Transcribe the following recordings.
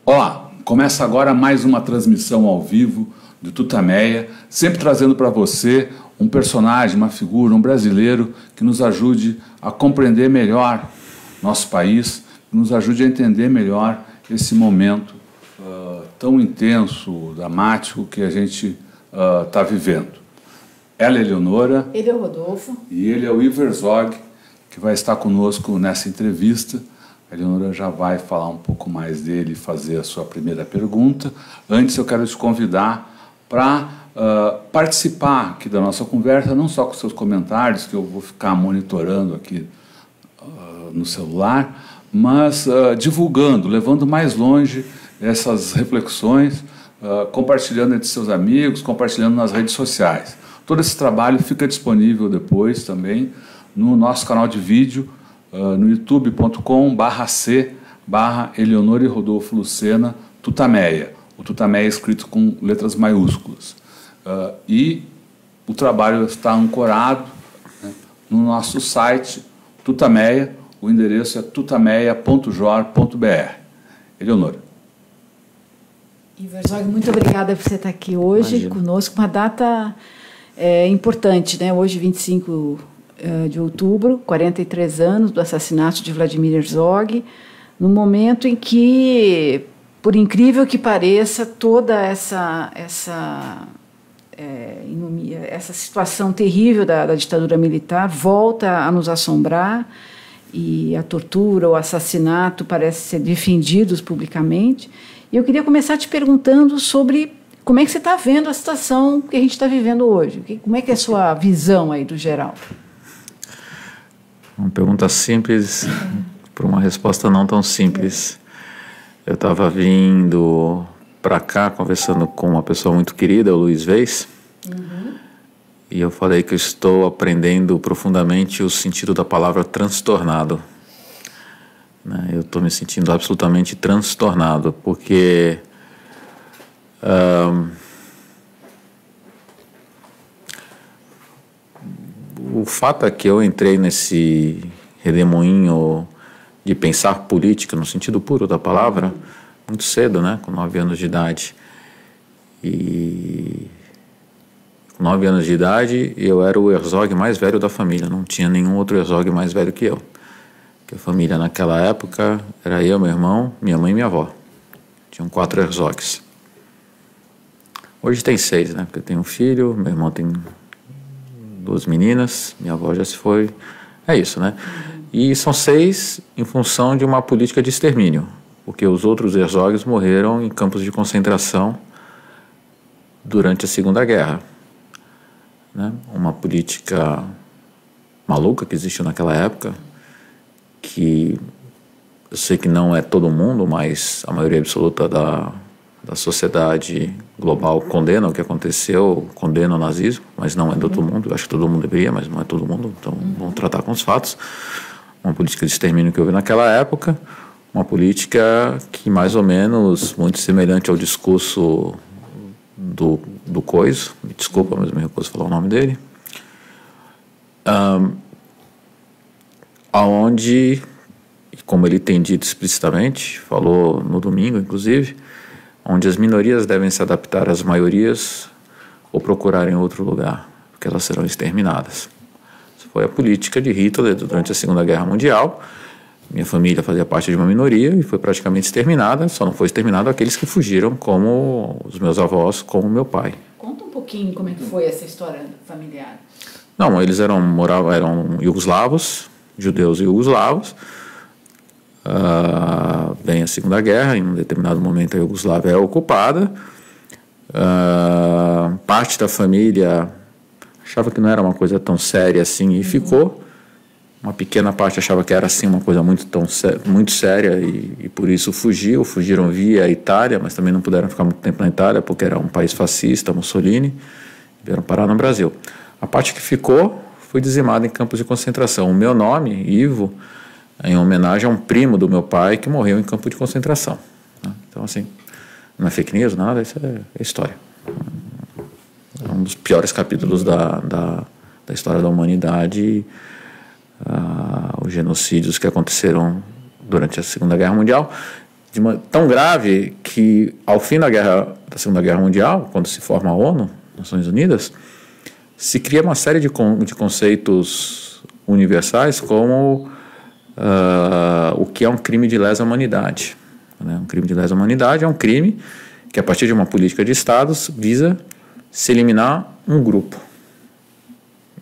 Olá, começa agora mais uma transmissão ao vivo do Tutameia, sempre trazendo para você um personagem, uma figura, um brasileiro que nos ajude a compreender melhor nosso país, que nos ajude a entender melhor esse momento tão intenso, dramático que a gente está vivendo. Ela é Eleonora. Ele é o Rodolfo. E ele é o Ivo Herzog, que vai estar conosco nessa entrevista. A Eleonora já vai falar um pouco mais dele e fazer a sua primeira pergunta. Antes, eu quero te convidar para participar aqui da nossa conversa, não só com seus comentários, que eu vou ficar monitorando aqui no celular, mas divulgando, levando mais longe essas reflexões, compartilhando entre seus amigos, compartilhando nas redes sociais. Todo esse trabalho fica disponível depois também no nosso canal de vídeo, no youtube.com/c/Eleonora e Rodolfo Lucena Tutameia. O Tutameia é escrito com letras maiúsculas. E o trabalho está ancorado, né, no nosso site Tutameia. O endereço é tutameia.jor.br. Eleonora. Ivo Herzog, muito obrigada por você estar aqui hoje conosco, uma data importante, né? Hoje, 25 de outubro, 43 anos do assassinato de Vladimir Herzog, no momento em que, por incrível que pareça, toda essa situação terrível da ditadura militar volta a nos assombrar, e a tortura, o assassinato parecem ser defendidos publicamente. E eu queria começar te perguntando sobre como é que você está vendo a situação que a gente está vivendo hoje. Como é que é a sua visão aí do geral? Uma pergunta simples para uma resposta não tão simples. Eu estava vindo para cá conversando com uma pessoa muito querida, o Luiz Vez, e eu falei que eu estou aprendendo profundamente o sentido da palavra transtornado. Eu estou me sentindo absolutamente transtornado, porque o fato é que eu entrei nesse redemoinho de pensar política, no sentido puro da palavra, muito cedo, né, com 9 anos de idade. E com 9 anos de idade, eu era o Herzog mais velho da família, não tinha nenhum outro Herzog mais velho que eu. Porque a família naquela época era eu, meu irmão, minha mãe e minha avó. Tinham 4 Herzogs. Hoje tem 6, né? Porque eu tenho um filho, meu irmão tem 2 meninas, minha avó já se foi. É isso, né? E são 6 em função de uma política de extermínio, porque os outros Herzogs morreram em campos de concentração durante a Segunda Guerra. Né? Uma política maluca que existiu naquela época, que eu sei que não é todo mundo, mas a maioria absoluta da sociedade global condena o que aconteceu, condena o nazismo, mas não é todo mundo. Eu acho que todo mundo deveria, mas não é todo mundo, então vamos tratar com os fatos. Uma política de extermínio que houve naquela época, uma política que mais ou menos, muito semelhante ao discurso do Coiso, me desculpa, mas me recuso a falar o nome dele, aonde, como ele tem dito explicitamente, falou no domingo, inclusive, onde as minorias devem se adaptar às maiorias ou procurarem outro lugar, porque elas serão exterminadas. Essa foi a política de Hitler durante a Segunda Guerra Mundial. Minha família fazia parte de uma minoria e foi praticamente exterminada, só não foi exterminado aqueles que fugiram, como os meus avós, como meu pai. Conta um pouquinho como é que foi essa história familiar. Não, eles eram iugoslavos, judeus iugoslavos. Vem a Segunda Guerra, em um determinado momento a Iugoslávia é ocupada. Parte da família achava que não era uma coisa tão séria assim e ficou. Uma pequena parte achava que era assim uma coisa muito séria e por isso fugiram via Itália, mas também não puderam ficar muito tempo na Itália porque era um país fascista, Mussolini, vieram parar no Brasil. A parte que ficou foi dizimada em campos de concentração. O meu nome, Ivo, é em homenagem a um primo do meu pai que morreu em campo de concentração. Então, assim, não é fake news, nada, isso é história. É um dos piores capítulos da história da humanidade, os genocídios que aconteceram durante a Segunda Guerra Mundial. tão grave que, ao fim da Segunda Guerra Mundial, quando se forma a ONU, Nações Unidas, se cria uma série de conceitos universais como o que é um crime de lesa humanidade. Né? Um crime de lesa humanidade é um crime que, a partir de uma política de Estados, visa se eliminar um grupo.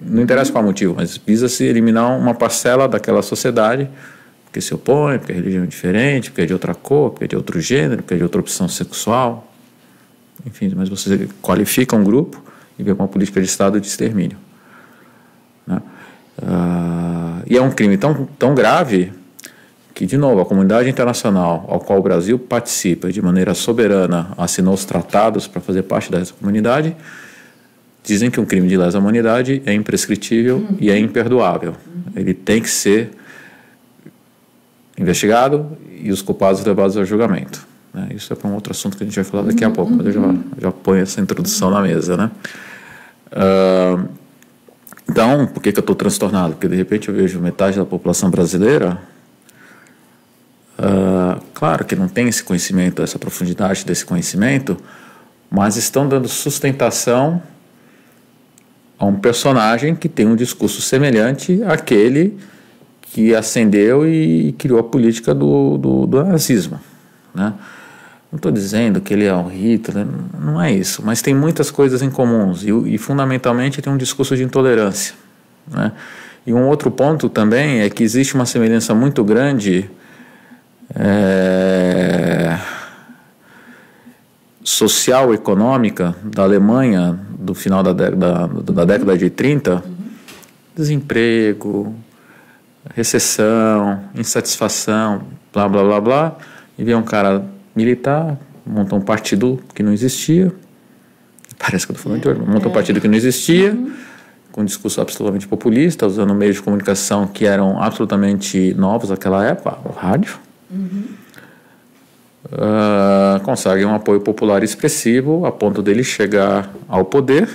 Não interessa qual motivo, mas visa se eliminar uma parcela daquela sociedade porque se opõe, porque a religião é diferente, porque é de outra cor, porque é de outro gênero, porque é de outra opção sexual. Enfim, mas você qualifica um grupo e vê uma política de Estado de extermínio. Né? E é um crime tão grave que, de novo, a comunidade internacional, ao qual o Brasil participa de maneira soberana, assinou os tratados para fazer parte dessa comunidade, dizem que um crime de lesa humanidade é imprescritível e é imperdoável. Ele tem que ser investigado e os culpados levados a julgamento. Né? Isso é para um outro assunto que a gente vai falar daqui a pouco, mas eu já ponho essa introdução na mesa. Né? Então, por que eu estou transtornado? Porque, de repente, eu vejo metade da população brasileira, claro que não tem esse conhecimento, essa profundidade desse conhecimento, mas estão dando sustentação a um personagem que tem um discurso semelhante àquele que ascendeu e criou a política do nazismo. Né? Não estou dizendo que ele é um Hitler, não é isso, mas tem muitas coisas em comuns e fundamentalmente tem um discurso de intolerância. Né? E um outro ponto também é que existe uma semelhança muito grande social, econômica da Alemanha do final da década de 30, desemprego, recessão, insatisfação, blá, blá, blá, blá, e vem um cara militar, monta um partido que não existia, parece que eu estou falando de hoje, monta um partido que não existia, com um discurso absolutamente populista, usando meios de comunicação que eram absolutamente novos naquela época, o rádio, consegue um apoio popular expressivo a ponto dele chegar ao poder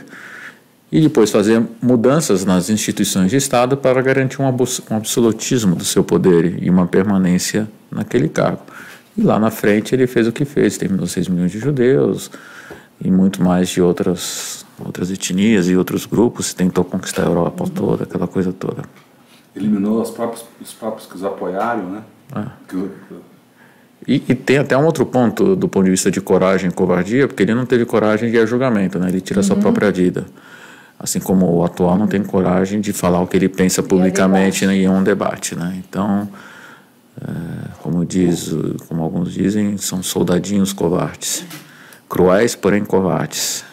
e depois fazer mudanças nas instituições de Estado para garantir um absolutismo do seu poder e uma permanência naquele cargo. E lá na frente ele fez o que fez, terminou 6 milhões de judeus e muito mais de outras etnias e outros grupos, tentou conquistar a Europa toda, aquela coisa toda. Eliminou os próprios que os apoiaram, né? E tem até um outro ponto do ponto de vista de coragem e covardia, porque ele não teve coragem de ir a julgamento, né? Ele tira a sua própria vida. Assim como o atual não tem coragem de falar o que ele pensa publicamente em um debate. Né? Então, como alguns dizem, são soldadinhos covardes. Cruéis, porém covardes.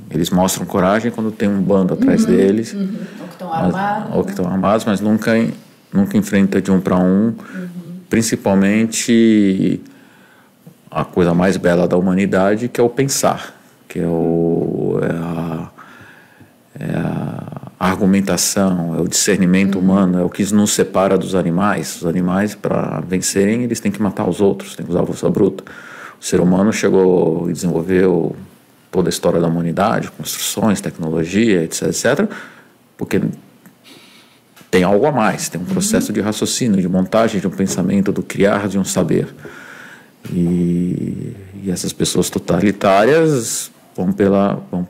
Eles mostram coragem quando tem um bando atrás deles. Ou que estão armados, mas nunca enfrenta de um para um. Principalmente a coisa mais bela da humanidade, que é o pensar, que é a argumentação, é o discernimento humano, é o que nos separa dos animais. Os animais, para vencerem, eles têm que matar os outros, têm que usar a força bruta. O ser humano chegou e desenvolveu toda a história da humanidade, construções, tecnologia, etc., porque tem algo a mais, tem um processo de raciocínio, de montagem de um pensamento, do criar de um saber. E essas pessoas totalitárias vão pelo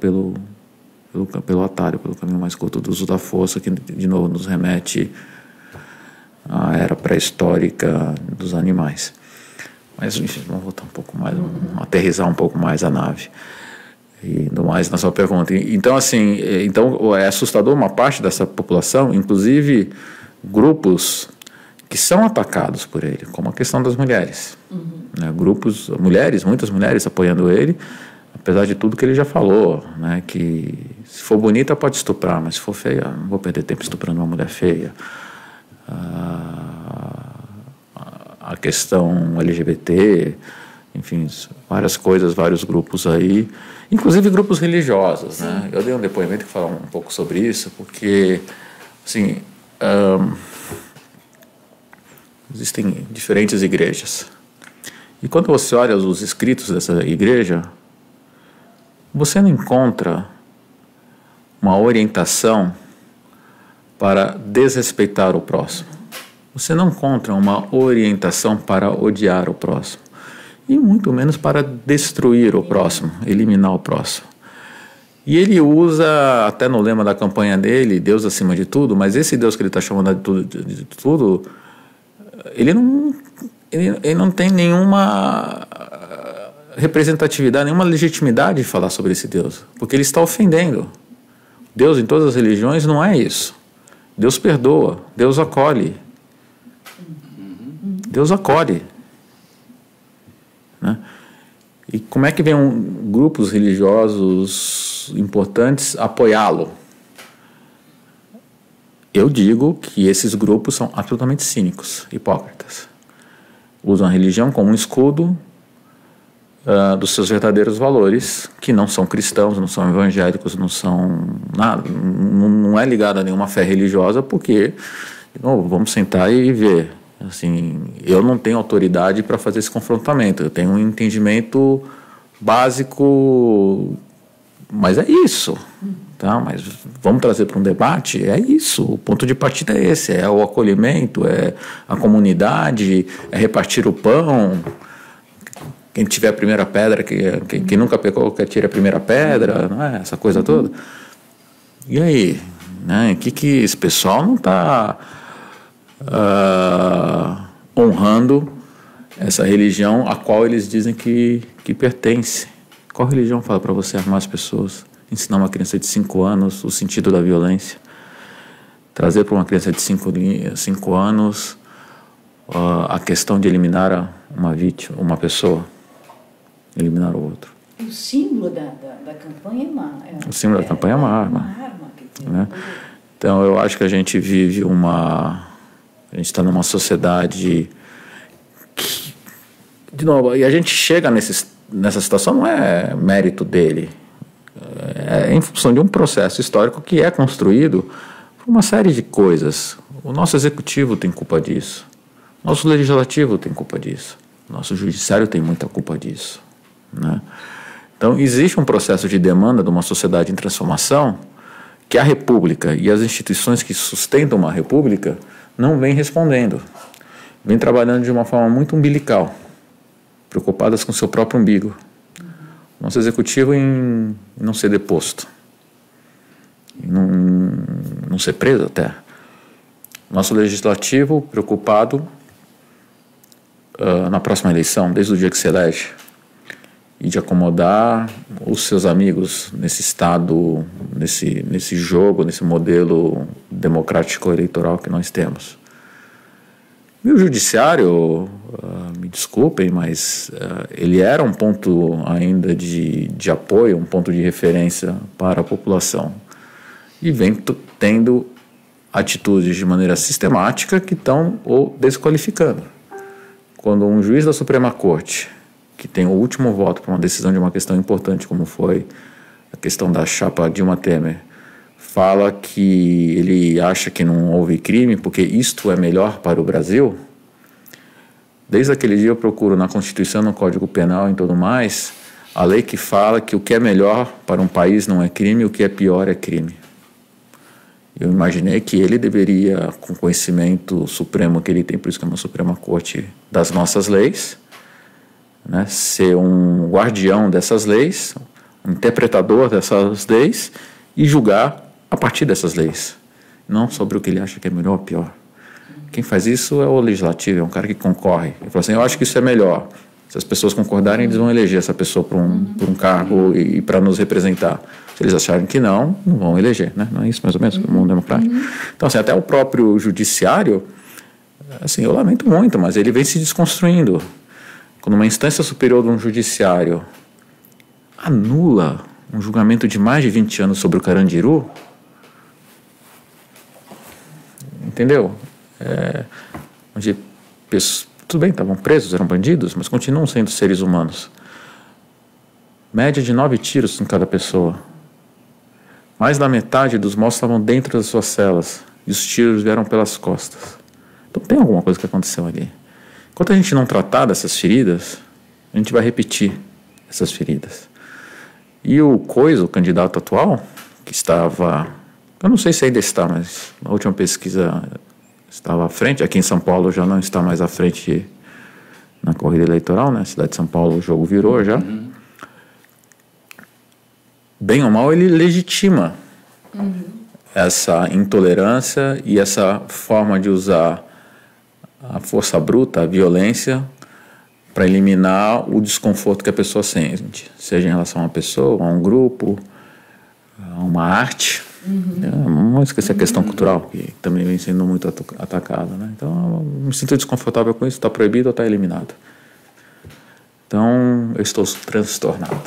atalho, pelo caminho mais curto do uso da força, que de novo nos remete à era pré-histórica dos animais. Mas enfim, vamos voltar um pouco mais, aterrissar um pouco mais a nave. E indo mais na sua pergunta. Então, assim, é assustador uma parte dessa população, inclusive grupos que são atacados por ele, como a questão das mulheres. Né? Muitas mulheres apoiando ele, apesar de tudo que ele já falou, né? Que se for bonita pode estuprar, mas se for feia, não vou perder tempo estuprando uma mulher feia. A questão LGBT, enfim, várias coisas, vários grupos aí, inclusive grupos religiosos, né? Eu dei um depoimento que fala um pouco sobre isso, porque, assim, existem diferentes igrejas. E quando você olha os escritos dessa igreja, você não encontra uma orientação para desrespeitar o próximo. Você não encontra uma orientação para odiar o próximo. e muito menos para destruir o próximo, eliminar o próximo. E ele usa, até no lema da campanha dele, Deus acima de tudo, mas esse Deus que ele está chamando de tudo, ele não tem nenhuma representatividade, nenhuma legitimidade de falar sobre esse Deus, porque ele está ofendendo. Deus em todas as religiões não é isso. Deus perdoa, Deus acolhe. Deus acolhe. Né? E como é que vem grupos religiosos importantes apoiá-lo? Eu digo que esses grupos são absolutamente cínicos, hipócritas. Usam a religião como um escudo dos seus verdadeiros valores, que não são cristãos, não são evangélicos, não são nada, não é ligado a nenhuma fé religiosa, porque, de novo, vamos sentar e ver. Assim, eu não tenho autoridade para fazer esse confrontamento, eu tenho um entendimento básico, mas é isso, tá? Mas vamos trazer para um debate, é isso, o ponto de partida é esse, é o acolhimento, é a comunidade, é repartir o pão. Quem tiver a primeira pedra, quem nunca pecou, que atire a primeira pedra, não é? Essa coisa toda. E aí? Né? Que esse pessoal não está honrando essa religião a qual eles dizem que pertence? Qual religião fala para você armar as pessoas? Ensinar uma criança de 5 anos o sentido da violência? Trazer para uma criança de 5 anos a questão de eliminar uma vítima, uma pessoa? Eliminar o outro. O símbolo da campanha o símbolo da campanha é uma arma. Né? Então eu acho que a gente vive a gente está numa sociedade que, de novo, e a gente chega nessa situação, não é mérito dele, é em função de um processo histórico que é construído por uma série de coisas. O nosso executivo tem culpa disso, o nosso legislativo tem culpa disso, o nosso judiciário tem muita culpa disso. Né? Então existe um processo de demanda de uma sociedade em transformação que a república e as instituições que sustentam uma república não vêm respondendo, vêm trabalhando de uma forma muito umbilical, preocupadas com seu próprio umbigo. Nosso executivo em não ser deposto, em não ser preso até. Nosso legislativo preocupado na próxima eleição, desde o dia que se elege, e de acomodar os seus amigos nesse estado, nesse jogo, nesse modelo democrático eleitoral que nós temos. E o judiciário, me desculpem, mas ele era um ponto ainda de apoio, um ponto de referência para a população. E vem tendo atitudes de maneira sistemática que estão o desqualificando. Quando um juiz da Suprema Corte, que tem o último voto para uma decisão de uma questão importante, como foi a questão da chapa Dilma Temer, fala que ele acha que não houve crime porque isto é melhor para o Brasil, desde aquele dia eu procuro na Constituição, no Código Penal e em tudo mais, a lei que fala que o que é melhor para um país não é crime, o que é pior é crime. Eu imaginei que ele deveria, com o conhecimento supremo que ele tem, por isso que é uma Suprema Corte das nossas leis, né, ser um guardião dessas leis, um interpretador dessas leis e julgar a partir dessas leis, não sobre o que ele acha que é melhor ou pior. Quem faz isso é o legislativo, é um cara que concorre. Ele fala assim, eu acho que isso é melhor. Se as pessoas concordarem, eles vão eleger essa pessoa para um cargo e para nos representar. Se eles acharem que não vão eleger. Né? Não é isso mais ou menos, como um democrático. Então, assim, até o próprio judiciário, assim, eu lamento muito, mas ele vem se desconstruindo. Quando uma instância superior de um judiciário anula um julgamento de mais de 20 anos sobre o Carandiru, entendeu? Onde tudo bem, estavam presos, eram bandidos, mas continuam sendo seres humanos. Média de 9 tiros em cada pessoa. Mais da metade dos mortos estavam dentro das suas celas e os tiros vieram pelas costas. Então tem alguma coisa que aconteceu ali. Enquanto a gente não tratar dessas feridas, a gente vai repetir essas feridas. E o candidato atual, que estava, eu não sei se ainda está, mas na última pesquisa estava à frente, aqui em São Paulo já não está mais à frente na corrida eleitoral, né? Cidade de São Paulo, o jogo virou já. Bem ou mal, ele legitima essa intolerância e essa forma de usar a força bruta, a violência, para eliminar o desconforto que a pessoa sente, seja em relação a uma pessoa, a um grupo, a uma arte. Não vamos esquecer a questão cultural, que também vem sendo muito atacada, né? Então, eu me sinto desconfortável com isso, está proibido ou está eliminado. Então, eu estou transtornado.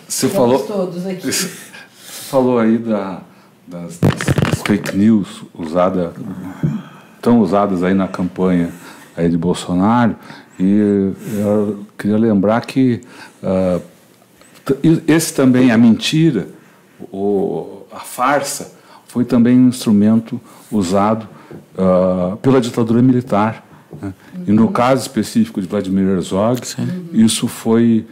Você falou, todos aqui. Você falou aí das fake news tão usadas aí na campanha aí de Bolsonaro, e eu queria lembrar que esse também, a mentira, a farsa, foi também um instrumento usado pela ditadura militar, né? E no caso específico de Vladimir Herzog, isso foi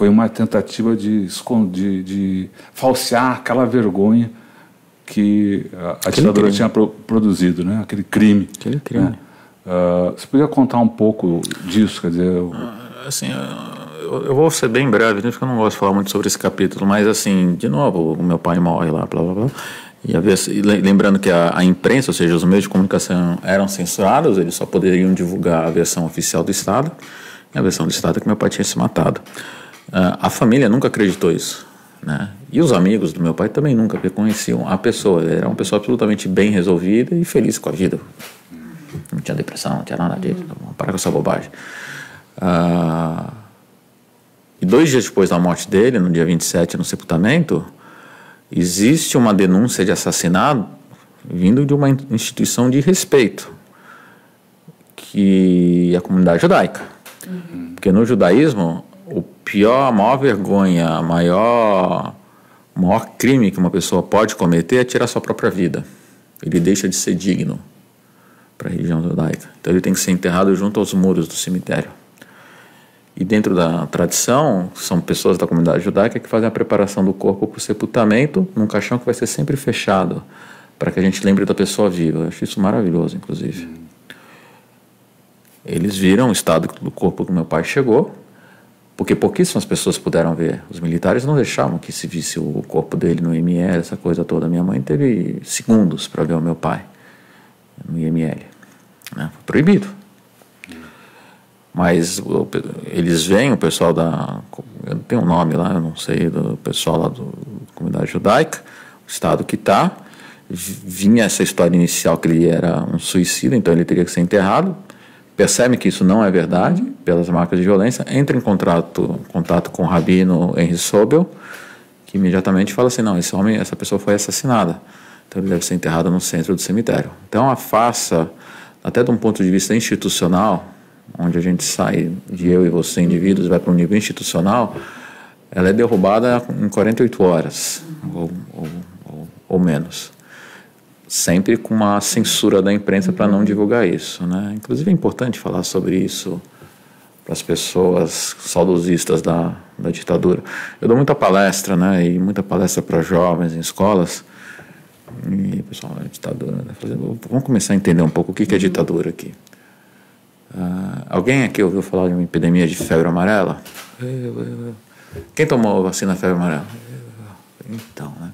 uma tentativa de falsear aquela vergonha que a ditadura tinha produzido, né? Aquele crime. Né? Você podia contar um pouco disso? Quer dizer, assim, eu vou ser bem breve, porque eu não gosto de falar muito sobre esse capítulo, mas assim, de novo, o meu pai morre lá, blá blá blá. E lembrando que a imprensa, ou seja, os meios de comunicação eram censurados, eles só poderiam divulgar a versão oficial do Estado, e a versão do Estado é que meu pai tinha se matado. A família nunca acreditou isso, né? E os amigos do meu pai também nunca reconheciam a pessoa. Ele era uma pessoa absolutamente bem resolvida e feliz com a vida. Não tinha depressão, não tinha nada disso. Para com essa bobagem. E 2 dias depois da morte dele, no dia 27, no sepultamento, existe uma denúncia de assassinato vindo de uma instituição de respeito, que é a comunidade judaica. Porque no judaísmo, a maior vergonha, o maior crime que uma pessoa pode cometer é tirar sua própria vida. Ele deixa de ser digno para a religião judaica. Então ele tem que ser enterrado junto aos muros do cemitério. E dentro da tradição, são pessoas da comunidade judaica que fazem a preparação do corpo para o sepultamento num caixão que vai ser sempre fechado, para que a gente lembre da pessoa viva. Eu acho isso maravilhoso, inclusive. Eles viram o estado do corpo que meu pai chegou, porque pouquíssimas pessoas puderam ver. Os militares não deixavam que se visse o corpo dele no IML, essa coisa toda. Minha mãe teve segundos para ver o meu pai no IML. Né? Foi proibido. Mas eles veem, o pessoal eu tenho um nome lá, eu não sei, do pessoal lá da comunidade judaica, o estado que está, vinha essa história inicial que ele era um suicida, então ele teria que ser enterrado, percebe que isso não é verdade, pelas marcas de violência, entra em contato com o rabino Henry Sobel, que imediatamente fala assim, não, essa pessoa foi assassinada, então ele deve ser enterrado no centro do cemitério. Então a farsa, até de um ponto de vista institucional, onde a gente sai de eu e você, indivíduos, vai para um nível institucional, ela é derrubada em 48 horas, ou menos. Sempre com uma censura da imprensa para não divulgar isso, né? Inclusive é importante falar sobre isso para as pessoas saudosistas da ditadura. Eu dou muita palestra, né? E muita palestra para jovens em escolas. E pessoal, a ditadura, né? Vamos começar a entender um pouco o que é ditadura aqui. Alguém aqui ouviu falar de uma epidemia de febre amarela? Quem tomou a vacina da febre amarela? Então, né?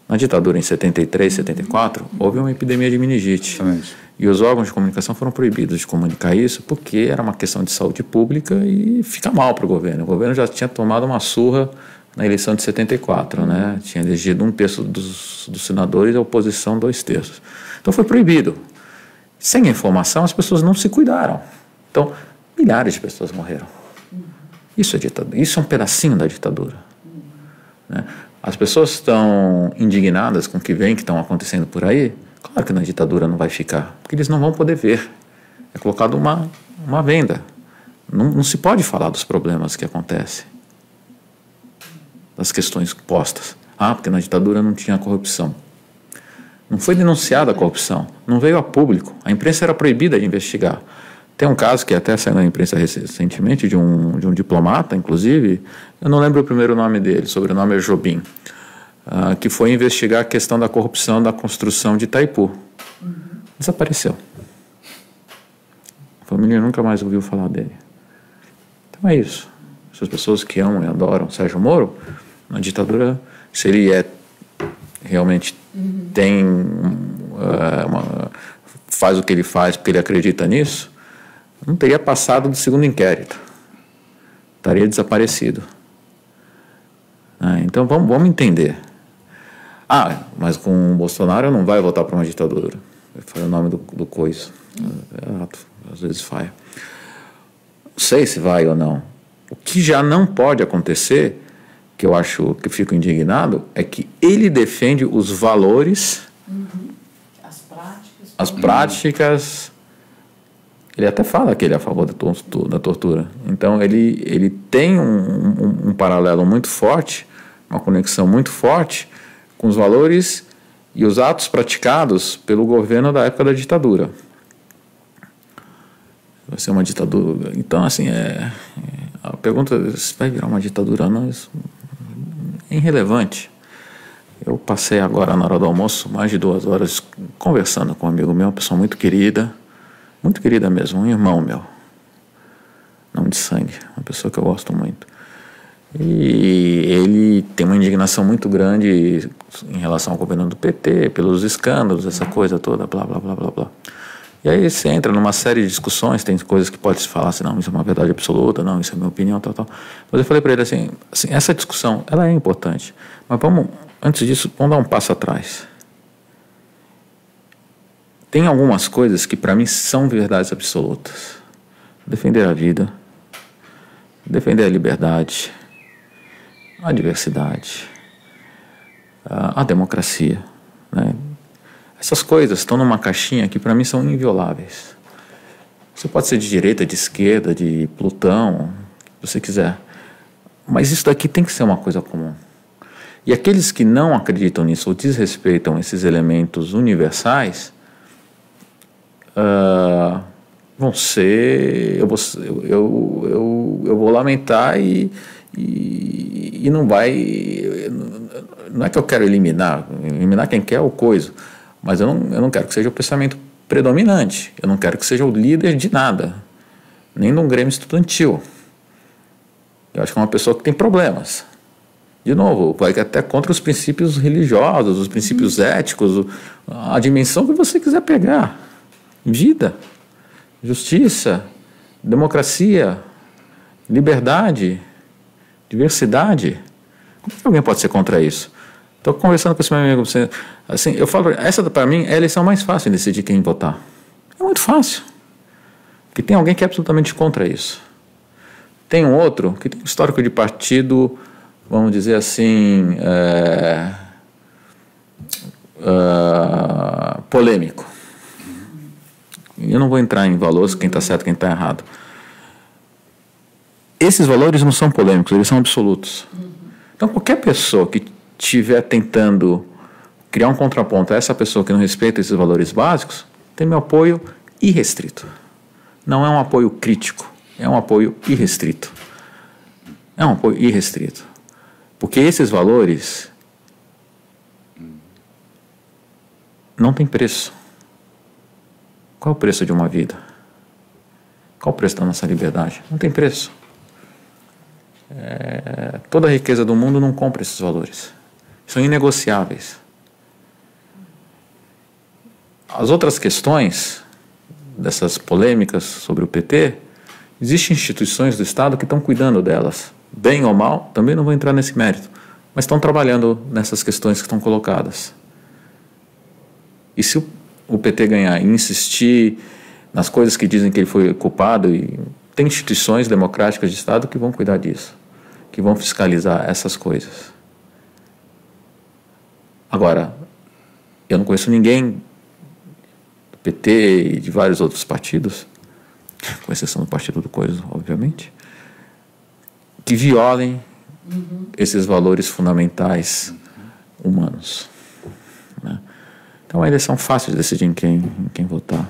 Na ditadura, em 73, 74, houve uma epidemia de meningite. E os órgãos de comunicação foram proibidos de comunicar isso porque era uma questão de saúde pública e fica mal para o governo. O governo já tinha tomado uma surra na eleição de 74, né? Tinha elegido 1/3 dos senadores e a oposição 2/3. Então foi proibido. Sem informação, as pessoas não se cuidaram. Então, milhares de pessoas morreram. Isso é ditadura. Isso é um pedacinho da ditadura. Né? As pessoas estão indignadas com o que vem, que estão acontecendo por aí. Claro que na ditadura não vai ficar, porque eles não vão poder ver. É colocado uma venda. Não se pode falar dos problemas que acontecem, das questões postas. Porque na ditadura não tinha corrupção. Não foi denunciada a corrupção, não veio a público. A imprensa era proibida de investigar. Tem um caso que até saiu na imprensa recentemente, de um diplomata, inclusive, eu não lembro o primeiro nome dele, o sobrenome é Jobim, que foi investigar a questão da corrupção da construção de Itaipu. Desapareceu. família nunca mais ouviu falar dele. Então é isso. Essas pessoas que amam e adoram Sérgio Moro, na ditadura, se ele realmente tem faz o que ele faz porque ele acredita nisso, não teria passado do segundo inquérito. Estaria desaparecido. Então vamos entender. Mas com o Bolsonaro não vai voltar para uma ditadura. Foi o nome do coisa. Às vezes falha. Não sei se vai ou não. O que já não pode acontecer, que eu acho que fico indignado, é que ele defende os valores, as práticas. Ele até fala que ele é a favor da tortura. Então ele tem um paralelo muito forte, uma conexão muito forte com os valores e os atos praticados pelo governo da época da ditadura. Vai ser uma ditadura. Então, assim, a pergunta se vai virar uma ditadura ou não, isso é irrelevante. Eu passei agora, na hora do almoço, mais de 2 horas conversando com um amigo meu, uma pessoa muito querida mesmo, um irmão meu, não de sangue, uma pessoa que eu gosto muito. E ele tem uma indignação muito grande em relação ao governo do PT, pelos escândalos, essa coisa toda, blá, blá, blá, blá, blá. E aí você entra numa série de discussões, tem coisas que pode se falar assim, não, isso é uma verdade absoluta, não, isso é minha opinião, tal. Mas eu falei para ele assim, essa discussão, ela é importante, mas antes disso, vamos dar um passo atrás. Tem algumas coisas que para mim são verdades absolutas. Defender a vida, defender a liberdade, a diversidade, a democracia, né? Essas coisas estão numa caixinha que para mim são invioláveis. Você pode ser de direita, de esquerda, de Plutão, o que você quiser. Mas isso daqui tem que ser uma coisa comum. E aqueles que não acreditam nisso ou desrespeitam esses elementos universais, vão ser... Eu vou lamentar e não vai... Não é que eu quero eliminar quem quer o coisa, mas eu não quero que seja o pensamento predominante. Eu não quero que seja o líder de nada, nem de um grêmio estudantil. Eu acho que é uma pessoa que tem problemas. De novo, vai até contra os princípios religiosos, os princípios éticos, a dimensão que você quiser pegar. Vida, justiça, democracia, liberdade, diversidade. Como que alguém pode ser contra isso? Estou conversando com esse meu amigo, assim, eu falo, essa para mim é a eleição mais fácil de decidir quem votar. É muito fácil. Porque tem alguém que é absolutamente contra isso. Tem um outro que tem um histórico de partido, vamos dizer assim, polêmico. Eu não vou entrar em valores, quem está certo, quem está errado. Esses valores não são polêmicos, eles são absolutos. Então, qualquer pessoa que estiver tentando criar um contraponto a essa pessoa que não respeita esses valores básicos, tem meu apoio irrestrito. Não é um apoio crítico, é um apoio irrestrito. É um apoio irrestrito. Porque esses valores não têm preço. Qual é o preço de uma vida? Qual é o preço da nossa liberdade? Não tem preço. Toda a riqueza do mundo não compra esses valores. São inegociáveis. As outras questões dessas polêmicas sobre o PT, existem instituições do Estado que estão cuidando delas. Bem ou mal, também não vou entrar nesse mérito, mas estão trabalhando nessas questões que estão colocadas. E se o PT ganhar e insistir nas coisas que dizem que ele foi culpado, e tem instituições democráticas de Estado que vão cuidar disso, que vão fiscalizar essas coisas. Agora, eu não conheço ninguém do PT e de vários outros partidos, com exceção do Partido do Coisa, obviamente, que violem esses valores fundamentais humanos, né? Então a eleição fácil de decidir em quem votar.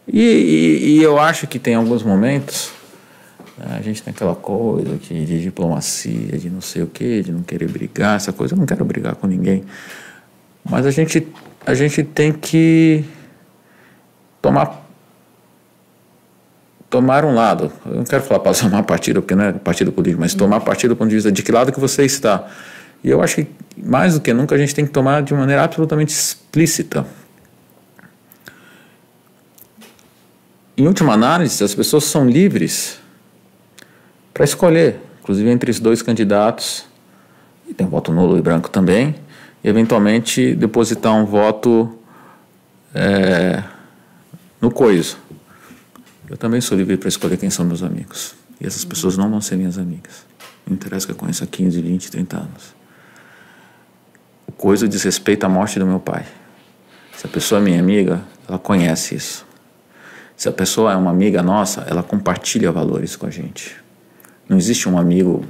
E eu acho que tem alguns momentos, a gente tem aquela coisa de diplomacia, de não sei o quê, de não querer brigar, essa coisa. Eu não quero brigar com ninguém, mas a gente a gente tem que tomar um lado. Eu não quero falar para tomar partido, porque não é partido político, mas tomar partido do ponto de vista de que lado que você está. E eu acho que, mais do que nunca, a gente tem que tomar de maneira absolutamente explícita. Em última análise, as pessoas são livres para escolher, inclusive entre os 2 candidatos, e tem voto nulo e branco também, e eventualmente depositar um voto no coiso. Eu também sou livre para escolher quem são meus amigos. E essas pessoas não vão ser minhas amigas. Não interessa que eu conheça há 15, 20, 30 anos. O coiso diz respeito à morte do meu pai. Se a pessoa é minha amiga, ela conhece isso. Se a pessoa é uma amiga nossa, ela compartilha valores com a gente. Não existe um amigo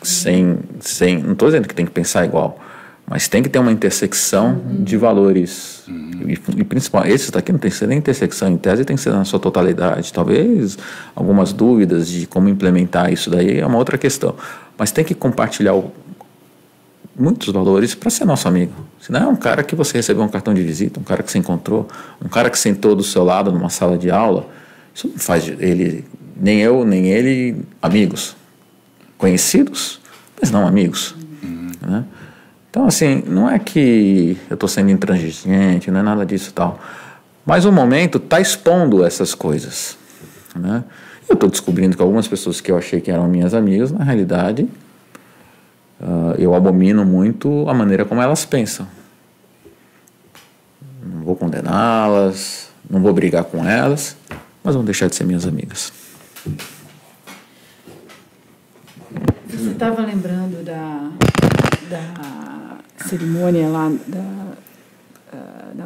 sem não estou dizendo que tem que pensar igual, mas tem que ter uma intersecção de valores. E principalmente, esse daqui não tem que ser nem intersecção em tese, tem que ser na sua totalidade. Talvez algumas dúvidas de como implementar isso daí é uma outra questão. Mas tem que compartilhar muitos valores para ser nosso amigo. Senão é um cara que você recebeu um cartão de visita, um cara que você encontrou, um cara que sentou do seu lado numa sala de aula. Isso não faz ele, nem eu, nem ele, amigos. Conhecidos, mas não amigos. Né? Então, assim, não é que eu estou sendo intransigente, não é nada disso e tal. Mas o momento está expondo essas coisas. Né? Eu estou descobrindo que algumas pessoas que eu achei que eram minhas amigas, na realidade, eu abomino muito a maneira como elas pensam. Não vou condená-las, não vou brigar com elas, mas vão deixar de ser minhas amigas. Você estava lembrando da cerimônia lá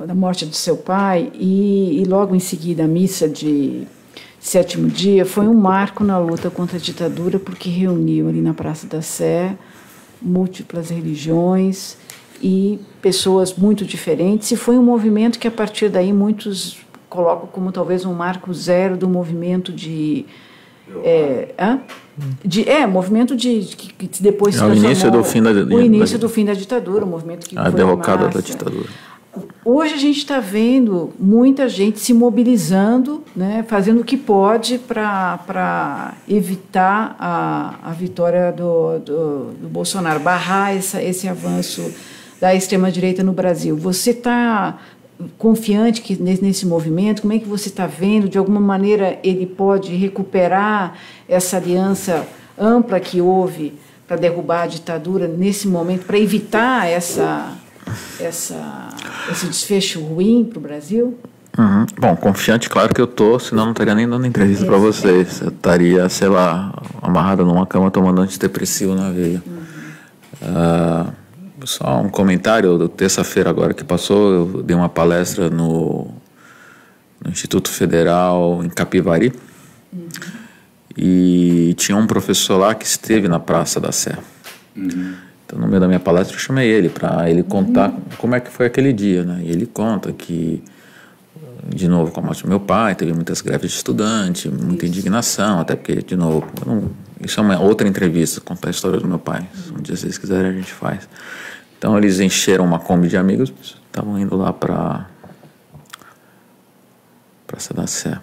da morte do seu pai e logo em seguida a missa de 7º dia foi um marco na luta contra a ditadura, porque reuniu ali na Praça da Sé múltiplas religiões e pessoas muito diferentes, e foi um movimento que a partir daí muitos colocam como talvez um marco zero do movimento movimento que depois se transformou, o início do fim da ditadura, o movimento que a derrocada da ditadura. Hoje a gente está vendo muita gente se mobilizando, né, fazendo o que pode para evitar a vitória do Bolsonaro, barrar esse avanço da extrema-direita no Brasil. Você está confiante que nesse movimento? Como é que você está vendo? De alguma maneira ele pode recuperar essa aliança ampla que houve para derrubar a ditadura nesse momento, para evitar esse desfecho ruim para o Brasil? Bom, confiante, claro que eu estou, senão não estaria nem dando entrevista para vocês. Eu estaria, sei lá, amarrado numa cama tomando antidepressivo na veia. Só um comentário, terça-feira agora que passou, eu dei uma palestra no Instituto Federal em Capivari, e tinha um professor lá que esteve na Praça da Sé. Então, no meio da minha palestra, eu chamei ele para ele contar como é que foi aquele dia, né? E ele conta que, de novo, com a morte do meu pai, teve muitas greves de estudante, muita indignação, até porque, de novo, isso é uma outra entrevista, contar a história do meu pai. Um dia, se vocês quiserem, a gente faz. Então, eles encheram uma Kombi de amigos, estavam indo lá para Praça da Sé.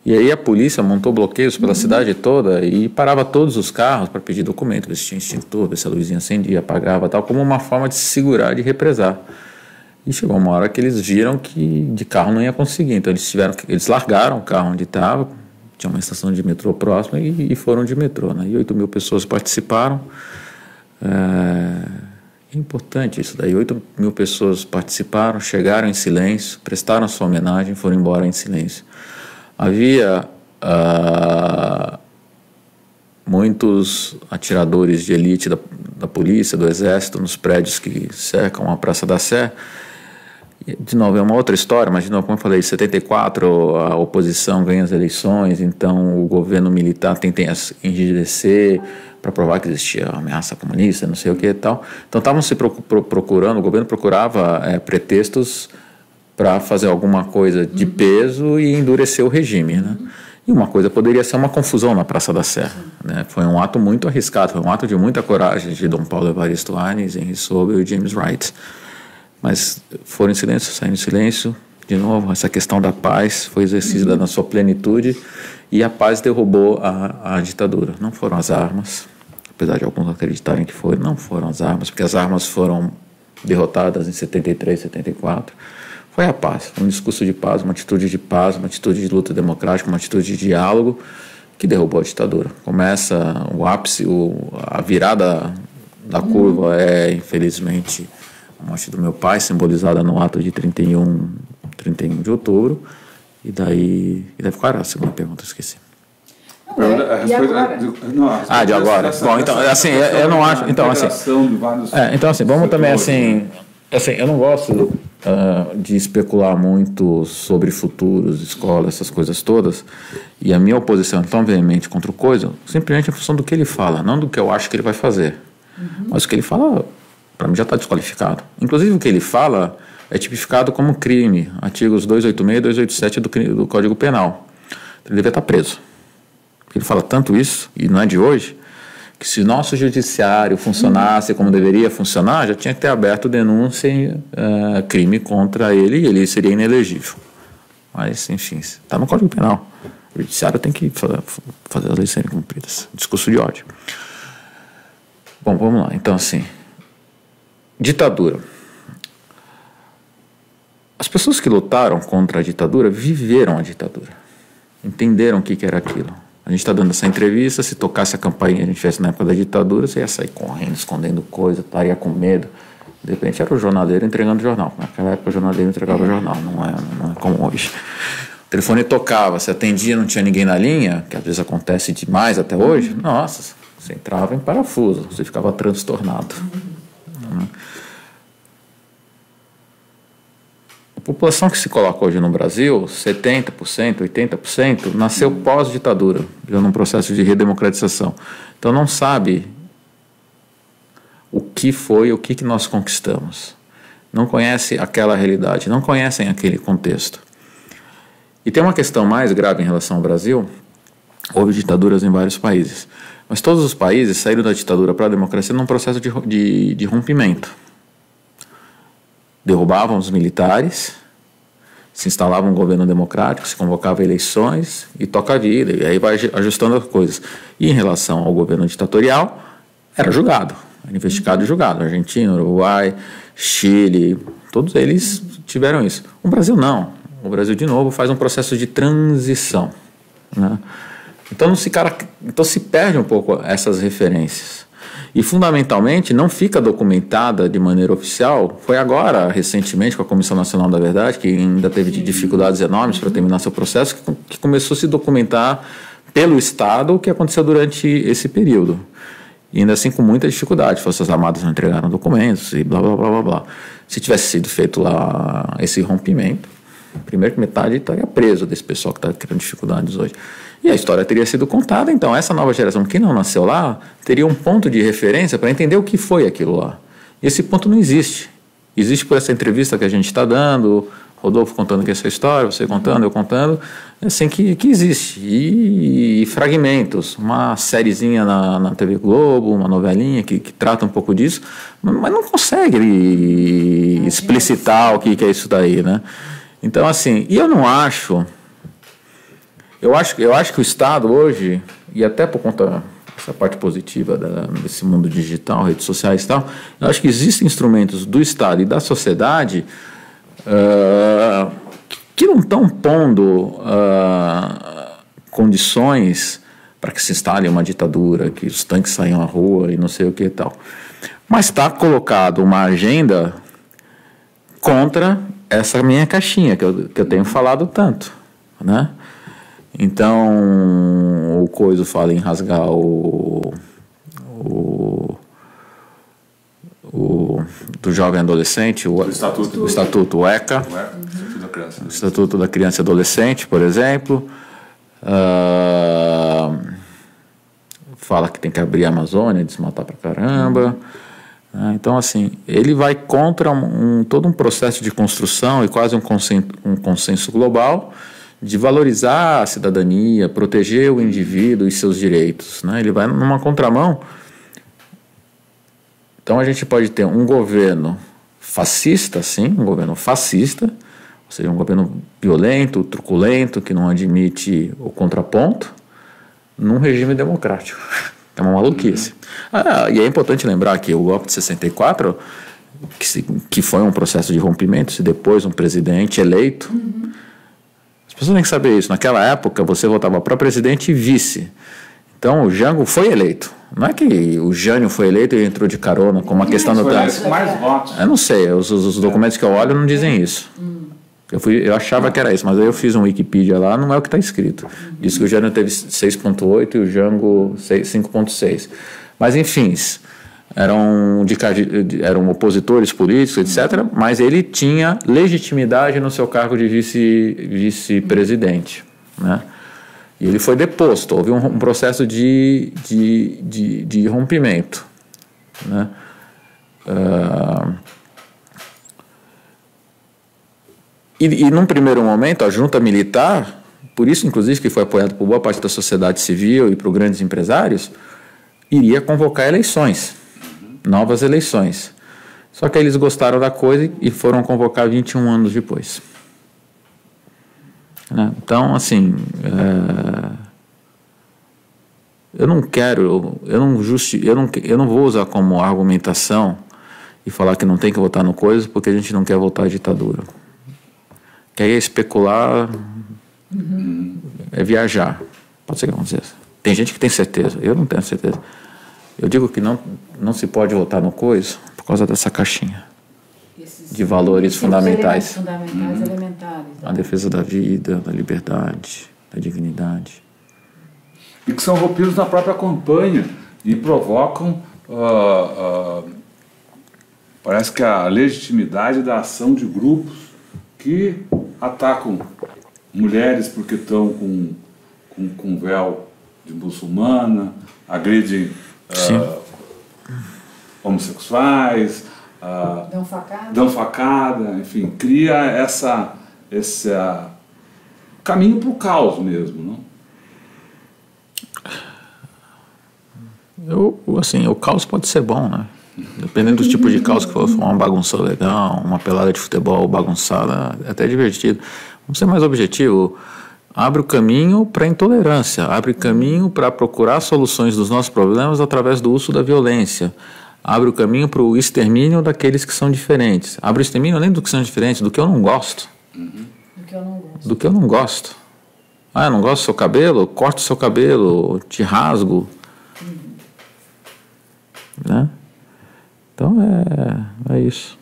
E aí a polícia montou bloqueios pela cidade toda e parava todos os carros para pedir documento, ver se tinha extintor, ver se a luzinha acendia, apagava, tal, como uma forma de se segurar, de represar. E chegou uma hora que eles viram que de carro não ia conseguir, então eles largaram o carro onde estava, tinha uma estação de metrô próxima e foram de metrô, né? E 8.000 pessoas participaram. É importante isso daí, 8.000 pessoas participaram, chegaram em silêncio, prestaram sua homenagem, foram embora em silêncio. Havia muitos atiradores de elite da polícia, do exército, nos prédios que cercam a Praça da Sé. De novo, é uma outra história, mas de novo, como eu falei, em 74 a oposição ganha as eleições, então o governo militar tenta enrijecer para provar que existia ameaça comunista, não sei o que e tal. Então estavam se procurando, o governo procurava pretextos para fazer alguma coisa de peso e endurecer o regime, né? E uma coisa poderia ser uma confusão na Praça da Sé, né? Foi um ato muito arriscado, foi um ato de muita coragem de Dom Paulo Evaristo Arnes, Henry Sobel e James Wright. Mas foram em silêncio, saíram em silêncio. De novo, essa questão da paz foi exercida na sua plenitude e a paz derrubou a ditadura. Não foram as armas, apesar de alguns acreditarem que foram, não foram as armas, porque as armas foram derrotadas em 73, 74. Foi a paz, um discurso de paz, uma atitude de luta democrática, uma atitude de diálogo que derrubou a ditadura. Começa o ápice, a virada da curva infelizmente, a morte do meu pai, simbolizada no ato de 31 de outubro. E daí qual era a segunda pergunta? Eu esqueci. De agora. Bom, então, assim, eu não acho. Então, assim, vamos também, assim, eu não gosto de especular muito sobre futuros, escola, essas coisas todas. E a minha oposição é tão veemente contra o coisa, simplesmente em função do que ele fala, não do que eu acho que ele vai fazer. Mas o que ele fala, para mim, já está desqualificado. Inclusive, o que ele fala é tipificado como crime, artigos 286 e 287 do Código Penal. Ele devia estar preso. Ele fala tanto isso, e não é de hoje, que se nosso judiciário funcionasse como deveria funcionar, já tinha que ter aberto denúncia crime contra ele e ele seria inelegível. Mas, enfim, está no Código Penal. O judiciário tem que fazer as leis serem cumpridas. Discurso de ódio. Bom, vamos lá. Então, assim, ditadura. As pessoas que lutaram contra a ditadura viveram a ditadura. Entenderam o que era aquilo. A gente está dando essa entrevista, se tocasse a campainha, a gente tivesse na época da ditadura, você ia sair correndo, escondendo coisa, estaria com medo. De repente era o jornaleiro entregando o jornal. Naquela época o jornaleiro entregava o jornal, não é como hoje. O telefone tocava, se atendia, não tinha ninguém na linha, que às vezes acontece demais até hoje, nossa, você entrava em parafuso, você ficava transtornado. A população que se coloca hoje no Brasil, 70%, 80%, nasceu pós-ditadura, já num processo de redemocratização. Então não sabe o que foi, o que nós conquistamos. Não conhece aquela realidade, não conhecem aquele contexto. E tem uma questão mais grave em relação ao Brasil. Houve ditaduras em vários países, mas todos os países saíram da ditadura para a democracia num processo de rompimento. Derrubavam os militares, se instalava um governo democrático, se convocava eleições e toca a vida, e aí vai ajustando as coisas. E em relação ao governo ditatorial, era julgado, era investigado e julgado. Argentina, Uruguai, Chile, todos eles tiveram isso. O Brasil não. O Brasil, de novo, faz um processo de transição, né? Então se perde um pouco essas referências. E, fundamentalmente, não fica documentada de maneira oficial. Foi agora, recentemente, com a Comissão Nacional da Verdade, que ainda teve dificuldades enormes para terminar seu processo, que começou a se documentar pelo Estado o que aconteceu durante esse período. E ainda assim com muita dificuldade. Forças Armadas não entregaram documentos e blá, blá, blá, blá, blá. Se tivesse sido feito lá esse rompimento, primeiro que metade estaria preso desse pessoal que está criando dificuldades hoje. E a história teria sido contada, então essa nova geração que não nasceu lá teria um ponto de referência para entender o que foi aquilo lá. E esse ponto não existe. Existe por essa entrevista que a gente está dando, Rodolfo contando aqui essa história, você contando, eu contando, é assim que existe. E fragmentos, uma sériezinha na TV Globo, uma novelinha que trata um pouco disso, mas não consegue explicitar o que é isso daí, né? Então, assim, e eu não acho... Eu acho que o Estado hoje, e até por conta dessa parte positiva desse mundo digital, redes sociais e tal, eu acho que existem instrumentos do Estado e da sociedade que não estão pondo condições para que se instale uma ditadura, que os tanques saiam à rua e não sei o que e tal. Mas está colocado uma agenda contra essa minha caixinha que eu tenho falado tanto, né? Então, o Coiso fala em rasgar do jovem adolescente, o Estatuto, o ECA, o Estatuto da Criança e Adolescente, por exemplo. Fala que tem que abrir a Amazônia, desmatar pra caramba. Então, assim, ele vai contra todo um processo de construção e quase um consenso global de valorizar a cidadania, proteger o indivíduo e seus direitos, né? Ele vai numa contramão. Então a gente pode ter um governo fascista, sim, um governo fascista, ou seja, um governo violento, truculento, que não admite o contraponto, num regime democrático. É uma maluquice. E é importante lembrar que o golpe de 64, que foi um processo de rompimento, se depois um presidente eleito, as pessoas têm que saber isso. Naquela época, você votava para presidente e vice. Então, o Jango foi eleito. Não é que o Jânio foi eleito e entrou de carona, como a questão do trânsito. Mais votos. Eu não sei, os documentos que eu olho não dizem isso. Eu achava que era isso, mas aí eu fiz um Wikipedia lá, não é o que está escrito. Diz que o Jânio teve 6,8 e o Jango 5,6. Mas, enfim, eram opositores políticos, etc., mas ele tinha legitimidade no seu cargo de vice-presidente, né? E ele foi deposto, houve um processo de rompimento, né? E num primeiro momento, a junta militar, por isso inclusive que foi apoiado por boa parte da sociedade civil e por grandes empresários, iria convocar eleições, novas eleições. Só que eles gostaram da coisa e foram convocar 21 anos depois. Então, assim, eu não vou usar como argumentação e falar que não tem que votar no coisa porque a gente não quer voltar à ditadura. Que aí é especular, é viajar. Pode ser que aconteça. Tem gente que tem certeza, eu não tenho certeza. Eu digo que não se pode votar no coisa por causa dessa caixinha de valores fundamentais. Elementares. A defesa da vida, da liberdade, da dignidade. E que são rompidos na própria campanha e provocam, parece que a legitimidade da ação de grupos que atacam mulheres porque estão com véu de muçulmana, agredem homossexuais, dão facada, enfim, cria esse caminho para o caos mesmo, não? O caos pode ser bom, né? Dependendo do tipo de caos que for uma bagunça legal, uma pelada de futebol bagunçada, é até divertido. Vamos ser mais objetivo. Abre o caminho para a intolerância, abre o caminho para procurar soluções dos nossos problemas através do uso da violência. Abre o caminho para o extermínio daqueles que são diferentes. Abre o extermínio além do que são diferentes, do que eu não gosto. Do que eu não gosto. Eu não gosto do seu cabelo? Corto o seu cabelo, te rasgo. Né? Então é isso.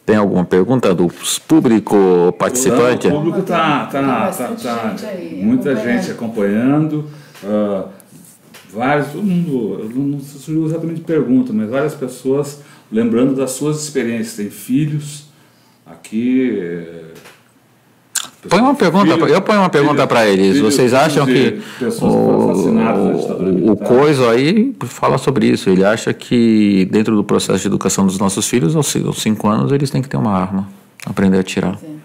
Tem alguma pergunta do público participante? O público está muita gente acompanhando. Todo mundo, não surgiu exatamente pergunta, mas várias pessoas lembrando das suas experiências. Tem filhos aqui. Eu ponho uma pergunta para eles. Vocês acham que o Coiso aí fala sobre isso? Ele acha que dentro do processo de educação dos nossos filhos, aos 5 anos, eles têm que ter uma arma, aprender a atirar. Sim.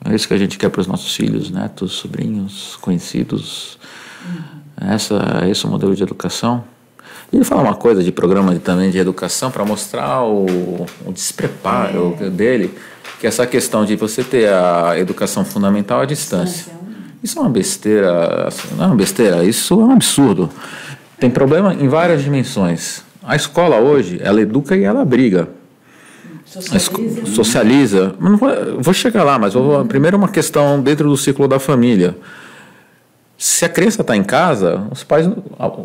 É isso que a gente quer para os nossos filhos, netos, sobrinhos, conhecidos. Esse é o modelo de educação. E ele fala uma coisa de programa também de educação para mostrar o despreparo dele, que é essa questão de você ter a educação fundamental à distância. Isso é uma besteira, não é uma besteira, isso é um absurdo. Tem problema em várias dimensões. A escola hoje, ela educa e ela briga. Socializa. Vou chegar lá, mas primeiro uma questão dentro do ciclo da família. Se a criança está em casa,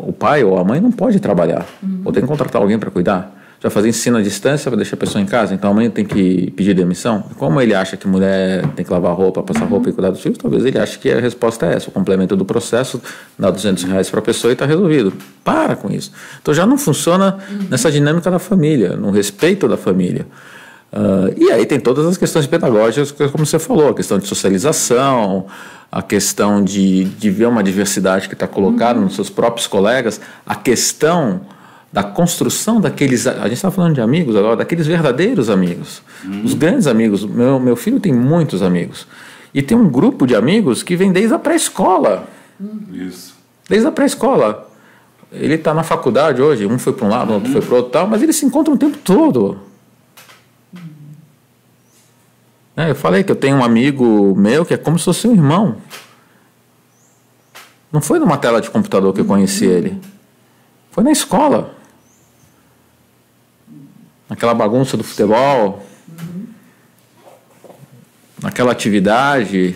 o pai ou a mãe não pode trabalhar. Ou tem que contratar alguém para cuidar. Já fazer ensino à distância para deixar a pessoa em casa, então a mãe tem que pedir demissão. Como ele acha que mulher tem que lavar roupa, passar roupa e cuidar dos filhos, talvez ele ache que a resposta é essa, o complemento do processo, dá R$200 para a pessoa e está resolvido. Para com isso. Então já não funciona nessa dinâmica da família, no respeito da família. E aí tem todas as questões pedagógicas, como você falou, a questão de socialização, a questão de ver uma diversidade que está colocada nos seus próprios colegas, a questão da construção daqueles, a gente está falando de amigos agora, daqueles verdadeiros amigos, os grandes amigos. Meu filho tem muitos amigos, e tem um grupo de amigos que vem desde a pré-escola. Isso. Desde a pré-escola. Ele está na faculdade hoje, um foi para um lado, outro foi para o outro, tal, mas eles se encontram o tempo todo. Eu falei que eu tenho um amigo meu que é como se fosse um irmão. Não foi numa tela de computador que eu conheci ele. Foi na escola. Naquela bagunça do futebol. Naquela atividade,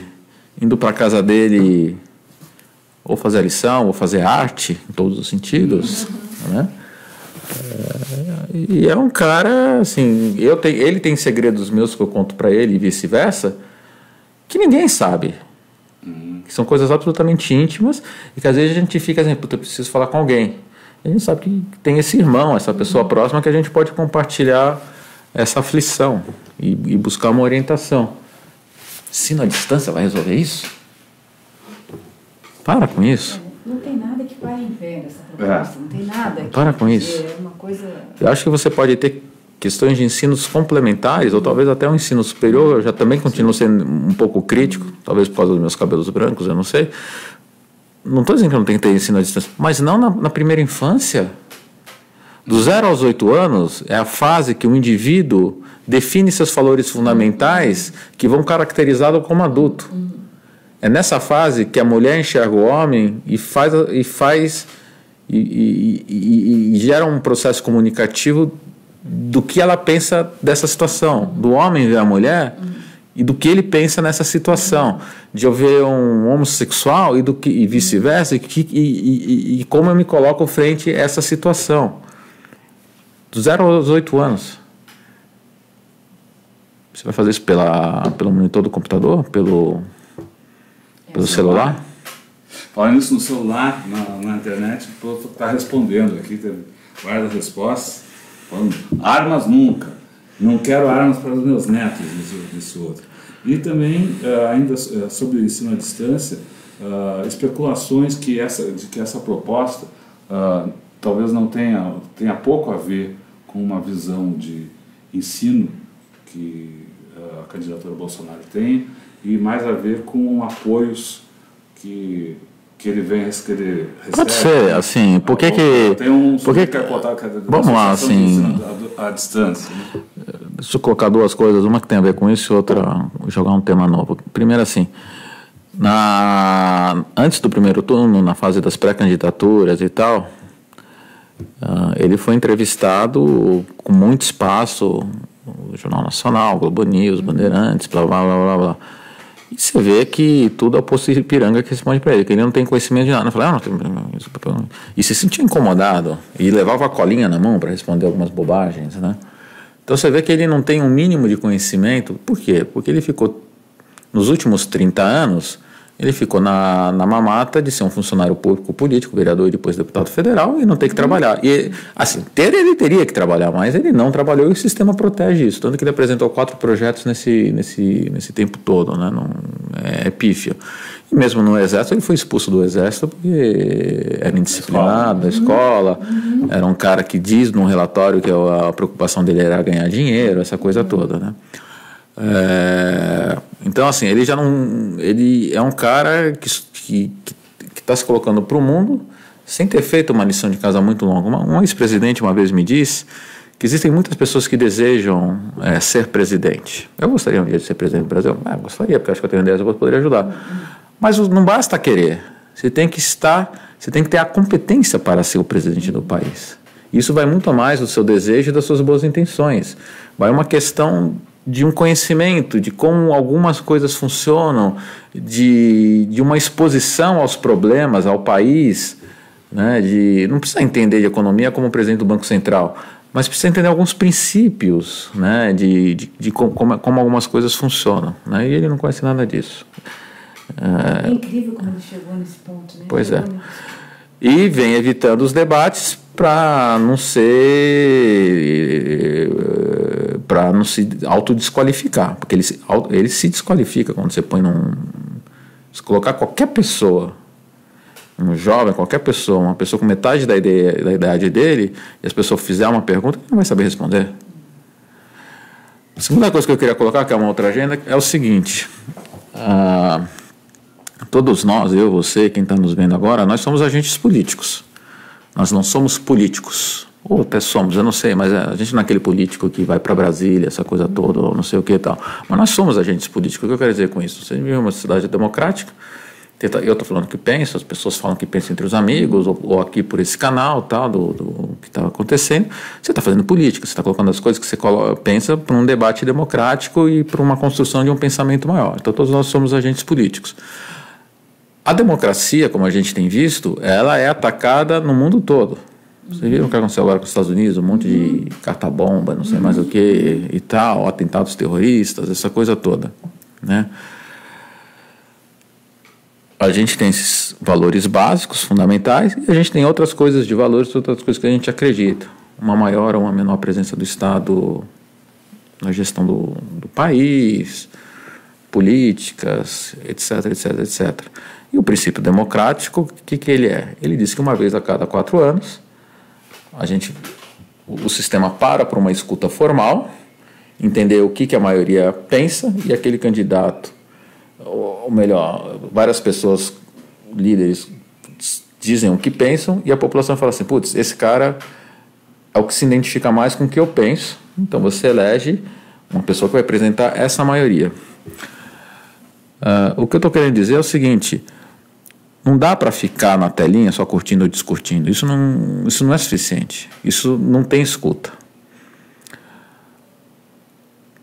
indo para a casa dele ou fazer a lição, ou fazer arte, em todos os sentidos, né? E é um cara, assim, ele tem segredos meus que eu conto para ele e vice-versa, que ninguém sabe. Que são coisas absolutamente íntimas e que às vezes a gente fica assim, puta, eu preciso falar com alguém. E a gente sabe que tem esse irmão, essa pessoa próxima que a gente pode compartilhar essa aflição e buscar uma orientação. Ensino à distância vai resolver isso? Para com isso. Não tem nada que pare em pé nessa proposta. Não tem nada. Para com isso. É uma coisa... Eu acho que você pode ter questões de ensinos complementares, ou talvez até um ensino superior. Eu já também continuo sendo um pouco crítico, talvez por causa dos meus cabelos brancos, eu não sei. Não estou dizendo que não tem que ter ensino à distância, mas não na primeira infância. Do 0 aos 8 anos é a fase que o indivíduo define seus valores fundamentais que vão caracterizá-lo como adulto. É nessa fase que a mulher enxerga o homem e gera um processo comunicativo do que ela pensa dessa situação, do homem ver a mulher e do que ele pensa nessa situação, de eu ver um homossexual e vice-versa, e como eu me coloco frente a essa situação. Do 0 aos 8 anos. Você vai fazer isso pelo monitor do computador? Pelo celular? Falando isso no celular, na internet, o povo está respondendo aqui, guarda respostas, falando, armas nunca, não quero armas para os meus netos, disse outro. E também, ainda sobre o ensino à distância, especulações de que essa proposta talvez não tenha pouco a ver com uma visão de ensino que a candidatura Bolsonaro tem, e mais a ver com apoios que ele vem recebe. Pode ser, assim, por que tem um sujeito que quer contar vamos lá, assim, à distância, né? Deixa eu colocar duas coisas, uma que tem a ver com isso e outra jogar um tema novo. Primeiro, assim, antes do primeiro turno, na fase das pré-candidaturas e tal, ele foi entrevistado com muito espaço, o Jornal Nacional, Globo News, Bandeirantes, blá, blá, blá, blá, blá. E você vê que tudo é o posto de Ipiranga que responde para ele, que ele não tem conhecimento de nada. Eu falei, e se sentia incomodado e levava a colinha na mão para responder algumas bobagens, né? Então você vê que ele não tem um mínimo de conhecimento. Por quê? Porque ele ficou, nos últimos 30 anos, ele ficou na mamata de ser um funcionário público político, vereador e depois deputado federal, e não ter que trabalhar. E, assim, ele teria que trabalhar, mas ele não trabalhou e o sistema protege isso. Tanto que ele apresentou 4 projetos nesse tempo todo, né? É pífio. E mesmo no Exército, ele foi expulso do Exército porque era indisciplinado da escola, era um cara que diz num relatório que a preocupação dele era ganhar dinheiro, essa coisa toda, né? Então, assim, ele é um cara que está se colocando para o mundo sem ter feito uma lição de casa muito longa. Um ex-presidente uma vez me disse que existem muitas pessoas que desejam ser presidente. Eu gostaria um dia de ser presidente do Brasil? Gostaria, porque acho que eu tenho ideias que eu poderia ajudar. Mas não basta querer, você tem que ter a competência para ser o presidente do país. Isso vai muito mais do seu desejo e das suas boas intenções. Vai uma questão de um conhecimento, de como algumas coisas funcionam, de uma exposição aos problemas, ao país, né? Não precisa entender de economia como presidente do Banco Central, mas precisa entender alguns princípios, né? de como algumas coisas funcionam, né? E ele não conhece nada disso. É incrível como ele chegou nesse ponto, né? Pois é. E vem evitando os debates para não se autodesqualificar, porque ele se desqualifica quando você põe se colocar qualquer pessoa, um jovem, qualquer pessoa, uma pessoa com metade da idade dele, e as pessoas fizerem uma pergunta, ele não vai saber responder. A segunda coisa que eu queria colocar, que é uma outra agenda, é o seguinte: todos nós, eu, você, quem está nos vendo agora, nós somos agentes políticos. Nós não somos políticos. ou até somos, eu não sei, mas a gente não é aquele político que vai para Brasília, essa coisa toda, ou não sei o que e tal. Mas nós somos agentes políticos. O que eu quero dizer com isso? Você vive uma sociedade democrática, eu estou falando o que penso, as pessoas falam o que pensam entre os amigos, ou aqui por esse canal, tal, do que está acontecendo. Você está fazendo política, você está colocando as coisas que você pensa para um debate democrático e para uma construção de um pensamento maior. Então todos nós somos agentes políticos. A democracia, como a gente tem visto, ela é atacada no mundo todo. Você viu o que aconteceu agora com os Estados Unidos? Um monte de carta-bomba, não sei mais o que e tal, atentados terroristas, essa coisa toda, né? A gente tem esses valores básicos, fundamentais, e a gente tem outras coisas de valores, outras coisas que a gente acredita. Uma maior ou uma menor presença do Estado na gestão do país, políticas, etc, etc, etc. E o princípio democrático, o que ele é? Ele diz que uma vez a cada 4 anos, o sistema para uma escuta formal, entender o que a maioria pensa, e aquele candidato, ou melhor, várias pessoas, líderes, dizem o que pensam, e a população fala assim, putz, esse cara é o que se identifica mais com o que eu penso, então você elege uma pessoa que vai representar essa maioria. O que eu estou querendo dizer é o seguinte, não dá para ficar na telinha só curtindo ou discutindo, isso não é suficiente, isso não tem escuta.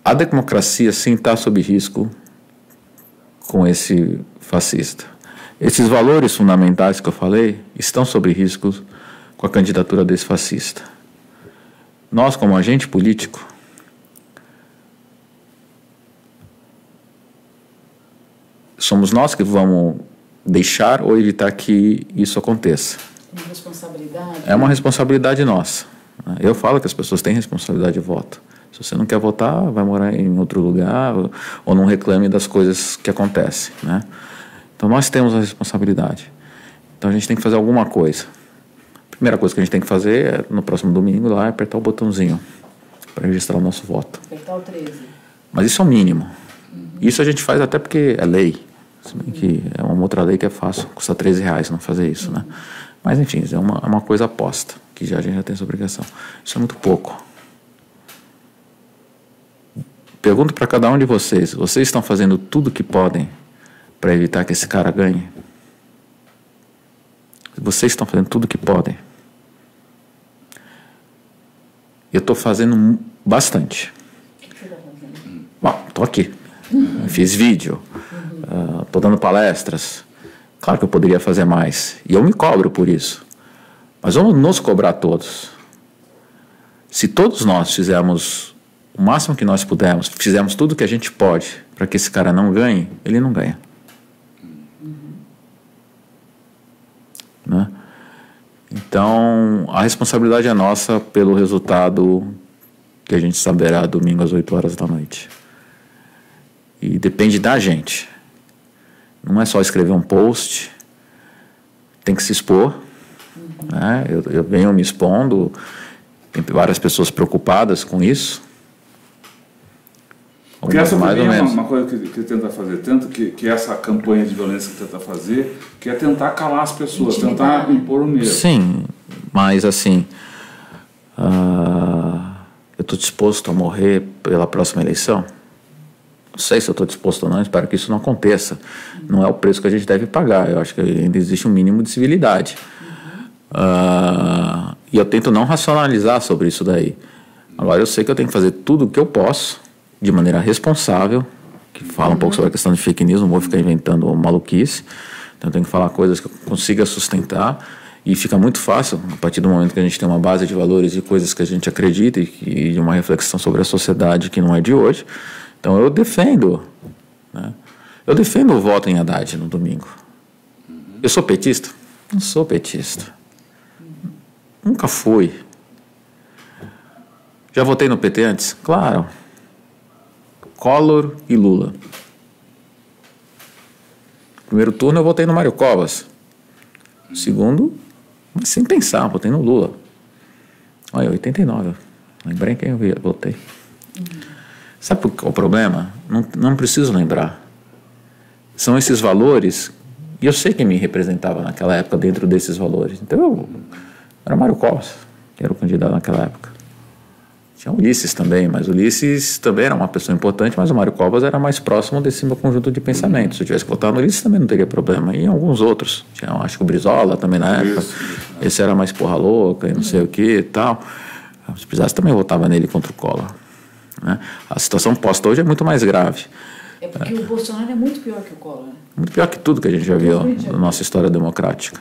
A democracia sim está sob risco com esse fascista. Esses valores fundamentais que eu falei estão sob risco com a candidatura desse fascista. Nós, como agente político, somos nós que vamos deixar ou evitar que isso aconteça. Uma responsabilidade? É uma responsabilidade nossa. Eu falo que as pessoas têm responsabilidade de voto. Se você não quer votar, vai morar em outro lugar ou não reclame das coisas que acontecem, né? Então nós temos a responsabilidade. Então a gente tem que fazer alguma coisa. A primeira coisa que a gente tem que fazer é, no próximo domingo, lá, apertar o botãozinho para registrar o nosso voto. Apertar o 13. Mas isso é o mínimo. Isso a gente faz até porque é lei. Se bem que é uma outra lei que é fácil, custa R$13 não fazer isso, né? Mas enfim, é uma coisa aposta, que a gente já tem essa obrigação. Isso é muito pouco. Pergunto para cada um de vocês, vocês estão fazendo tudo o que podem para evitar que esse cara ganhe? Vocês estão fazendo tudo o que podem? Eu estou fazendo bastante. O que você está fazendo? Bom, estou aqui. Fiz vídeo. Estou dando palestras. Claro que eu poderia fazer mais. E eu me cobro por isso. Mas vamos nos cobrar todos. Se todos nós fizermos o máximo que nós pudermos, fizermos tudo o que a gente pode para que esse cara não ganhe, ele não ganha. Né? Então, a responsabilidade é nossa pelo resultado que a gente saberá domingo às 8 horas da noite. E depende da gente. Não é só escrever um post, tem que se expor. Né? Eu venho me expondo, tem várias pessoas preocupadas com isso. Porque essa também é uma coisa que tenta fazer, tanto que essa campanha de violência que tenta fazer, que é tentar calar as pessoas, tentar impor o medo. Sim, mas assim, eu estou disposto a morrer pela próxima eleição? Não sei se eu estou disposto ou não, espero que isso não aconteça. Não é o preço que a gente deve pagar, eu acho que ainda existe um mínimo de civilidade. E eu tento não racionalizar sobre isso daí. Agora eu sei que eu tenho que fazer tudo o que eu posso, de maneira responsável, que fala um pouco sobre a questão de fake news, não vou ficar inventando maluquice, então eu tenho que falar coisas que eu consiga sustentar, e fica muito fácil, a partir do momento que a gente tem uma base de valores e coisas que a gente acredita e de uma reflexão sobre a sociedade que não é de hoje. Então eu defendo, né? Eu defendo o voto em Haddad no domingo. Eu sou petista? Não sou petista. Nunca fui. Já votei no PT antes? Claro. Collor e Lula. Primeiro turno eu votei no Mário Covas. Segundo, mas sem pensar, votei no Lula. Olha, 89. Lembrei quem eu votei. Sabe qual é o problema? Não preciso lembrar. São esses valores, e eu sei quem me representava naquela época dentro desses valores. Então eu era Mário Covas. que era o candidato naquela época. Tinha o Ulisses também, mas o Ulisses também era uma pessoa importante, mas o Mário Covas era mais próximo desse meu conjunto de pensamentos. Se eu tivesse que votar no Ulisses também não teria problema. E alguns outros. Tinha, acho que o Brizola também na época. Esse era mais porra louca e não sei o que e tal. Se precisasse também votava nele contra o Collor. Né? A situação posta hoje é muito mais grave. É porque o Bolsonaro é muito pior que o Collor. Muito pior que tudo que a gente já viu na nossa história democrática.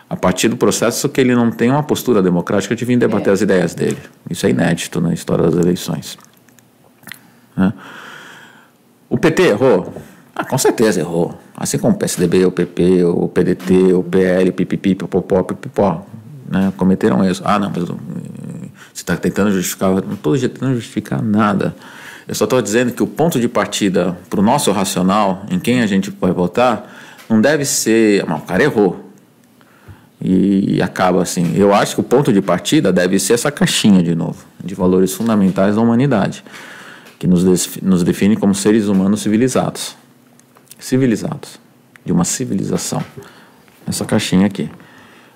A partir do processo que ele não tem uma postura democrática de vir debater as ideias dele. Isso é inédito na história das eleições. Né? O PT errou? Com certeza errou. Assim como o PSDB, o PP, o PDT, o PL, pipipi, popopó, pipipó. Né? Cometeram isso. Não, mas você está tentando justificar. Não estou tentando justificar nada. Eu só estou dizendo que o ponto de partida para o nosso racional, em quem a gente vai votar, não deve ser... o cara errou. E acaba assim. Eu acho que o ponto de partida deve ser essa caixinha, de novo, de valores fundamentais da humanidade, que nos define como seres humanos civilizados. Civilizados. De uma civilização. Essa caixinha aqui.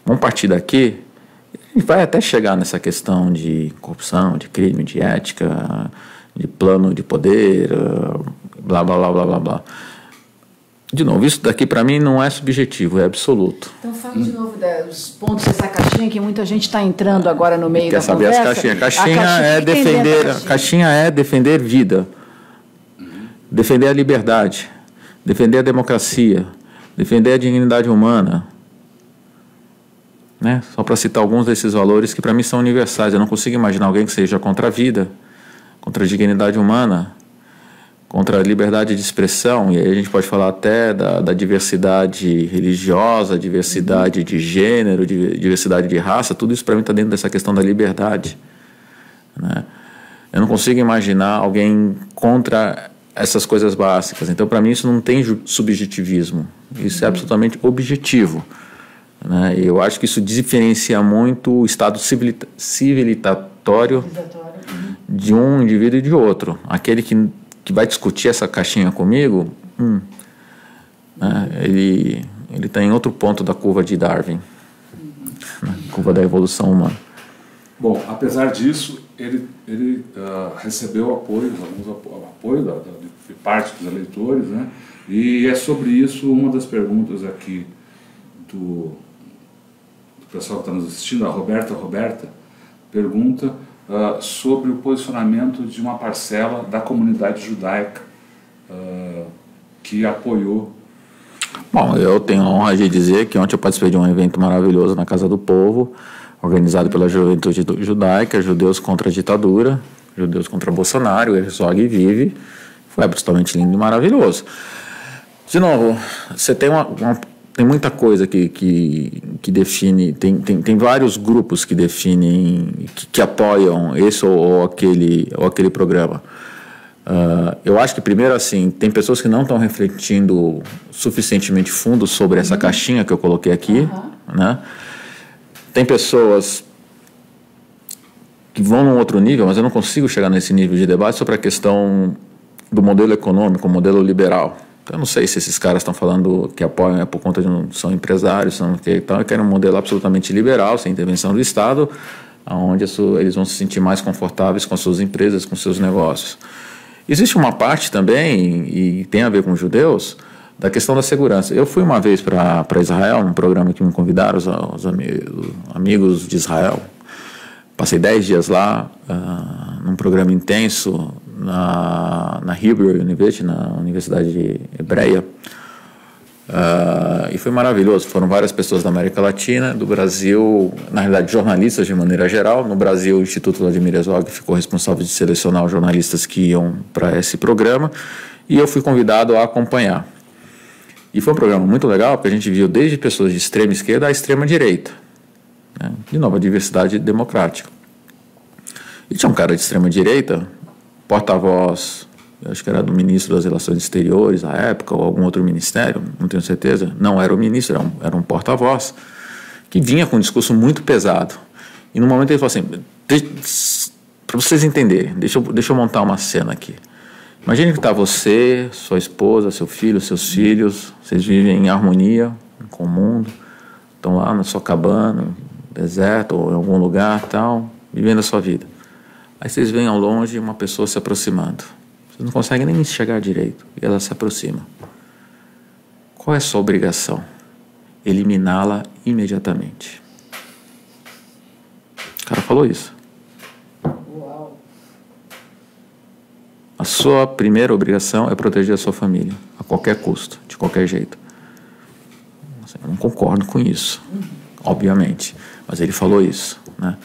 Vamos partir daqui e vai até chegar nessa questão de corrupção, de crime, de ética, de plano de poder, blá, blá, blá, blá, blá, blá. De novo, isso daqui para mim não é subjetivo, é absoluto. Então fala de novo dos pontos dessa caixinha que muita gente está entrando agora no meio da conversa. Quer saber as caixinhas? Caixinha é defender vida, defender a liberdade, defender a democracia, defender a dignidade humana. Né? Só para citar alguns desses valores que para mim são universais. Eu não consigo imaginar alguém que seja contra a vida, contra a dignidade humana, contra a liberdade de expressão, e aí a gente pode falar até da diversidade religiosa, diversidade de gênero, diversidade de raça, tudo isso para mim está dentro dessa questão da liberdade. Né? Eu não consigo imaginar alguém contra essas coisas básicas. Então, para mim, isso não tem subjetivismo, isso é absolutamente objetivo. Né? E eu acho que isso diferencia muito o estado civilizatório de um indivíduo e de outro. Aquele que vai discutir essa caixinha comigo, né, ele está em outro ponto da curva de Darwin, na curva da evolução humana. Bom, apesar disso, ele recebeu alguns apoio de parte dos eleitores, né? E é sobre isso uma das perguntas aqui do pessoal que está nos assistindo, a Roberta pergunta sobre o posicionamento de uma parcela da comunidade judaica que apoiou. Bom, eu tenho a honra de dizer que ontem eu participei de um evento maravilhoso na Casa do Povo, organizado pela Juventude Judaica, Judeus contra a Ditadura, Judeus contra Bolsonaro, o Herzog vive. Foi absolutamente lindo e maravilhoso. De novo, você tem tem muita coisa que define, tem vários grupos que definem, que apoiam esse ou aquele programa. Eu acho que, primeiro, assim, tem pessoas que não estão refletindo suficientemente fundo sobre essa caixinha que eu coloquei aqui, né? Tem pessoas que vão num outro nível, mas eu não consigo chegar nesse nível de debate sobre a questão do modelo econômico, o modelo liberal. Então, eu não sei se esses caras estão falando que apoiam por conta de são empresários, eu quero um modelo absolutamente liberal, sem intervenção do Estado, onde eles vão se sentir mais confortáveis com as suas empresas, com seus negócios. Existe uma parte também, e tem a ver com os judeus, da questão da segurança. Eu fui uma vez para Israel, num programa que me convidaram, os amigos de Israel. Passei 10 dias lá, num programa intenso, na Hebrew University, na Universidade Hebreia, e foi maravilhoso. Foram várias pessoas da América Latina, do Brasil, na realidade jornalistas de maneira geral. No Brasil, o Instituto Vladimir Herzog ficou responsável de selecionar os jornalistas que iam para esse programa, e eu fui convidado a acompanhar. E foi um programa muito legal, porque a gente viu desde pessoas de extrema esquerda à extrema direita, né? De novo, a diversidade democrática. E tinha um cara de extrema direita, porta-voz, acho que era do ministro das Relações Exteriores à época, ou algum outro ministério, não tenho certeza, não era o ministro, era um porta-voz, que vinha com um discurso muito pesado. E no momento ele falou assim, para vocês entenderem, deixa eu montar uma cena aqui. Imagine que está você, sua esposa, seu filho, seus filhos, vocês vivem em harmonia com o mundo, estão lá na sua cabana, deserto ou em algum lugar, tal, vivendo a sua vida. Aí vocês veem ao longe uma pessoa se aproximando. Vocês não conseguem nem enxergar direito. E ela se aproxima. Qual é a sua obrigação? Eliminá-la imediatamente. O cara falou isso. Uau. A sua primeira obrigação é proteger a sua família, a qualquer custo, de qualquer jeito. Eu não concordo com isso, obviamente, mas ele falou isso, né?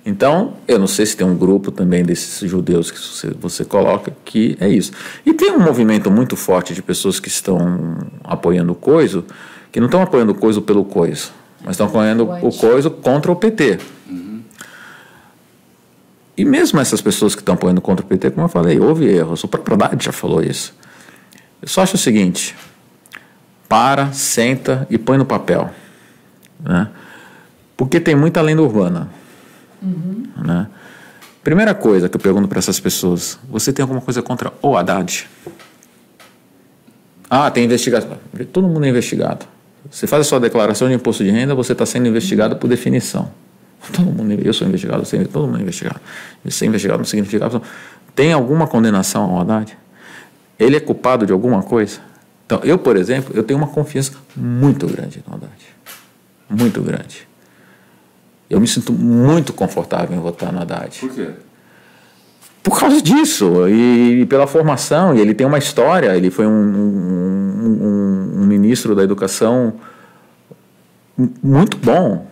Então, eu não sei se tem um grupo também desses judeus que você coloca que é isso. E tem um movimento muito forte de pessoas que estão apoiando o Coiso, que não estão apoiando o Coiso pelo Coiso, mas estão apoiando o Coiso contra o PT. E mesmo essas pessoas que estão apoiando contra o PT, como eu falei, houve erros. O próprio Haddad já falou isso. Eu só acho o seguinte: para, senta e põe no papel, né? Porque tem muita lenda urbana. Né? Primeira coisa que eu pergunto para essas pessoas: você tem alguma coisa contra o Haddad? Ah, tem investigação. Todo mundo é investigado. Você faz a sua declaração de imposto de renda, você está sendo investigado por definição. Todo mundo, eu sou investigado, todo mundo é investigado. E ser investigado não significa... Tem alguma condenação ao Haddad? Ele é culpado de alguma coisa? Então, eu, por exemplo, eu tenho uma confiança muito grande no Haddad. Muito grande. Eu me sinto muito confortável em votar no Haddad. Por quê? Por causa disso, e pela formação, e ele tem uma história, ele foi um ministro da educação muito bom.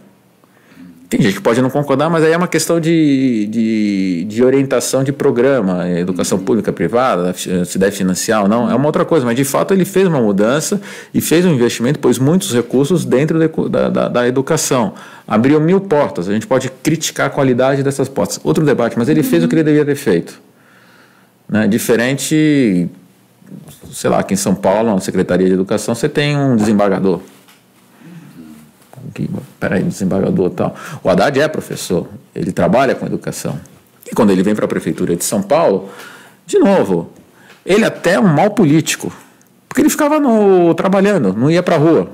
Tem gente que pode não concordar, mas aí é uma questão de orientação de programa, educação pública, privada, se deve financiar ou não, é uma outra coisa, mas de fato ele fez uma mudança e fez um investimento, pôs muitos recursos dentro da educação. Abriu 1000 portas, a gente pode criticar a qualidade dessas portas, outro debate, mas ele fez o que ele devia ter feito. Né? Diferente, sei lá, aqui em São Paulo, na Secretaria de Educação, você tem um desembargador. Peraí, desembargador e tal. O Haddad é professor, ele trabalha com educação. E quando ele vem para a Prefeitura de São Paulo, de novo, ele até é um mau político, porque ele ficava trabalhando, não ia para a rua.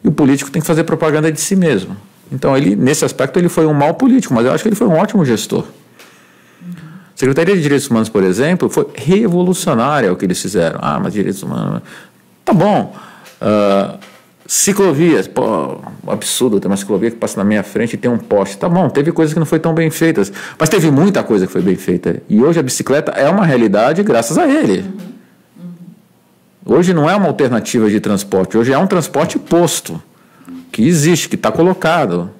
E o político tem que fazer propaganda de si mesmo. Então, nesse aspecto, ele foi um mau político, mas eu acho que ele foi um ótimo gestor. A Secretaria de Direitos Humanos, por exemplo, foi revolucionária o que eles fizeram. Ah, mas direitos humanos... Tá bom. Ciclovias, pô, um absurdo, tem uma ciclovia que passa na minha frente e tem um poste. Tá bom, teve coisas que não foi tão bem feitas, mas teve muita coisa que foi bem feita. E hoje a bicicleta é uma realidade graças a ele. Hoje não é uma alternativa de transporte, hoje é um transporte posto, que existe, que está colocado.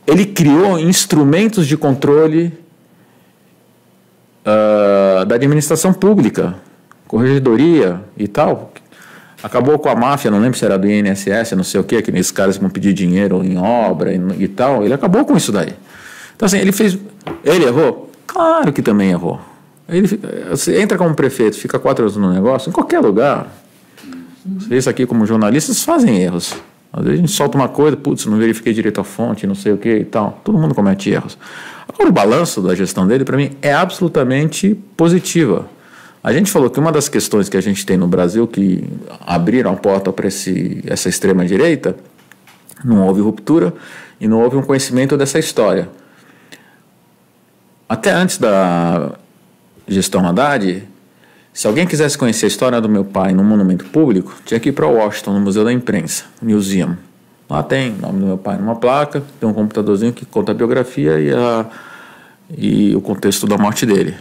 Ele criou instrumentos de controle da administração pública, corregedoria e tal. Acabou com a máfia, não lembro se era do INSS, não sei o quê, aqueles caras que vão pedir dinheiro em obra e tal. Ele acabou com isso daí. Então, assim, ele errou? Claro que também errou. Você entra como prefeito, fica 4 anos no negócio, em qualquer lugar. Vocês aqui como jornalistas fazem erros. Às vezes a gente solta uma coisa, putz, não verifiquei direito a fonte, não sei o quê e tal. Todo mundo comete erros. Agora, o balanço da gestão dele, para mim, é absolutamente positiva. A gente falou que uma das questões que a gente tem no Brasil que abriram a porta para essa extrema-direita, não houve ruptura e não houve um conhecimento dessa história. Até antes da gestão Haddad, se alguém quisesse conhecer a história do meu pai num monumento público, tinha que ir para Washington, no Museu da Imprensa, Museum. Lá tem o nome do meu pai numa placa, tem um computadorzinho que conta a biografia e o contexto da morte dele.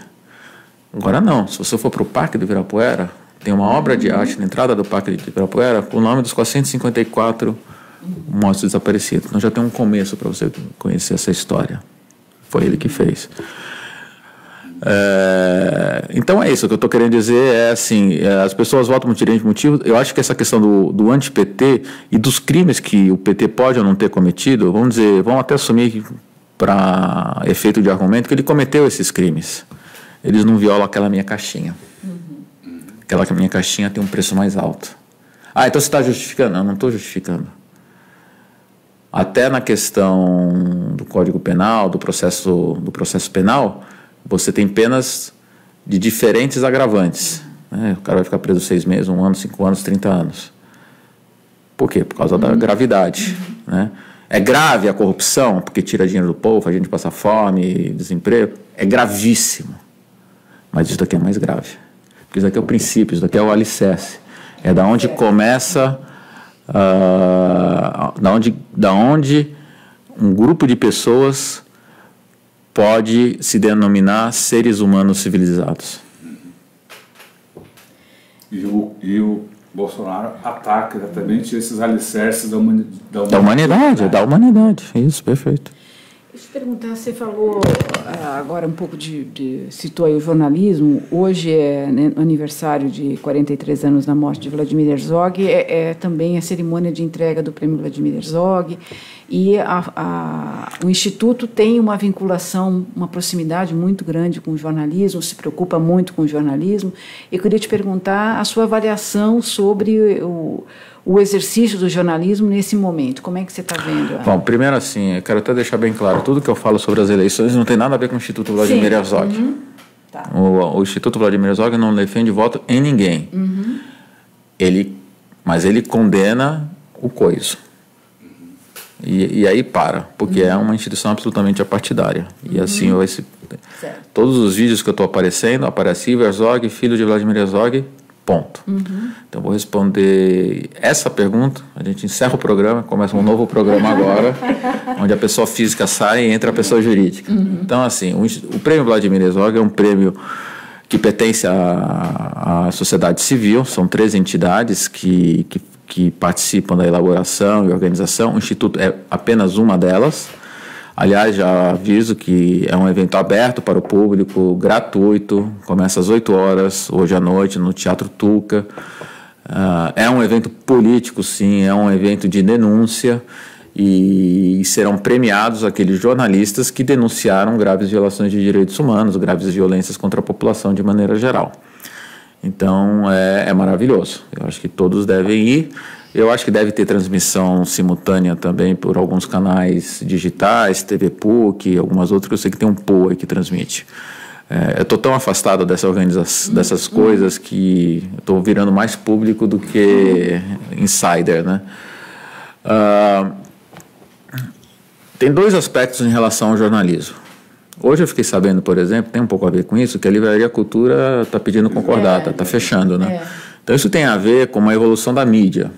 Agora não, se você for para o Parque do Ibirapuera, tem uma obra de arte na entrada do Parque do Ibirapuera com o nome dos 454 mortos desaparecidos. Então já tem um começo para você conhecer essa história. Foi ele que fez. Então é isso, o que eu estou querendo dizer é assim, as pessoas votam por diferentes motivos. Eu acho que essa questão do anti-PT e dos crimes que o PT pode ou não ter cometido, vamos até assumir para efeito de argumento que ele cometeu esses crimes. Eles não violam aquela minha caixinha. Aquela minha caixinha tem um preço mais alto. Ah, então você está justificando? Não, não estou justificando. Até na questão do Código Penal, do processo penal, você tem penas de diferentes agravantes. Né? O cara vai ficar preso 6 meses, 1 ano, 5 anos, 30 anos. Por quê? Por causa da gravidade. Né? É grave a corrupção, porque tira dinheiro do povo, a gente passa fome, desemprego. É gravíssimo. Mas isso daqui é mais grave. Porque isso daqui é o princípio, isso daqui é o alicerce. É da onde começa, da onde um grupo de pessoas pode se denominar seres humanos civilizados. E o Bolsonaro ataca exatamente esses alicerces da humanidade. Da humanidade, isso, perfeito. Deixa eu te perguntar, você falou agora um pouco citou aí o jornalismo, hoje é, né, aniversário de 43 anos da morte de Vladimir Herzog, é também a cerimônia de entrega do prêmio Vladimir Herzog, e o Instituto tem uma vinculação, uma proximidade muito grande com o jornalismo, se preocupa muito com o jornalismo. Eu queria te perguntar a sua avaliação sobre o exercício do jornalismo nesse momento. Como é que você está vendo? Bom, primeiro assim, eu quero até deixar bem claro, tudo que eu falo sobre as eleições não tem nada a ver com o Instituto Vladimir Herzog. Uhum. Tá. O Instituto Vladimir Herzog não defende voto em ninguém. Uhum. Mas ele condena o coiso. E aí porque é uma instituição absolutamente apartidária. E assim, todos os vídeos que eu estou aparecendo, aparece Ivo Herzog, filho de Vladimir Herzog, ponto. Então, vou responder essa pergunta, a gente encerra o programa, começa um novo programa agora, onde a pessoa física sai e entra a pessoa jurídica. Então, assim, o prêmio Vladimir Herzog é um prêmio que pertence à sociedade civil, são 3 entidades que participam da elaboração e organização. O Instituto é apenas uma delas. Aliás, já aviso que é um evento aberto para o público, gratuito, começa às 8 horas, hoje à noite, no Teatro Tuca. É um evento político, sim, é um evento de denúncia, e serão premiados aqueles jornalistas que denunciaram graves violações de direitos humanos, graves violências contra a população de maneira geral. Então, é maravilhoso. Eu acho que todos devem ir. Eu acho que deve ter transmissão simultânea também por alguns canais digitais, TV PUC, algumas outras, que eu sei que tem um POA que transmite. Eu estou tão afastado dessa organização, dessas coisas, que estou virando mais público do que insider, né? Tem 2 aspectos em relação ao jornalismo. Hoje eu fiquei sabendo, por exemplo, tem um pouco a ver com isso, que a Livraria Cultura está pedindo concordata, está fechando, né? Então isso tem a ver com uma evolução da mídia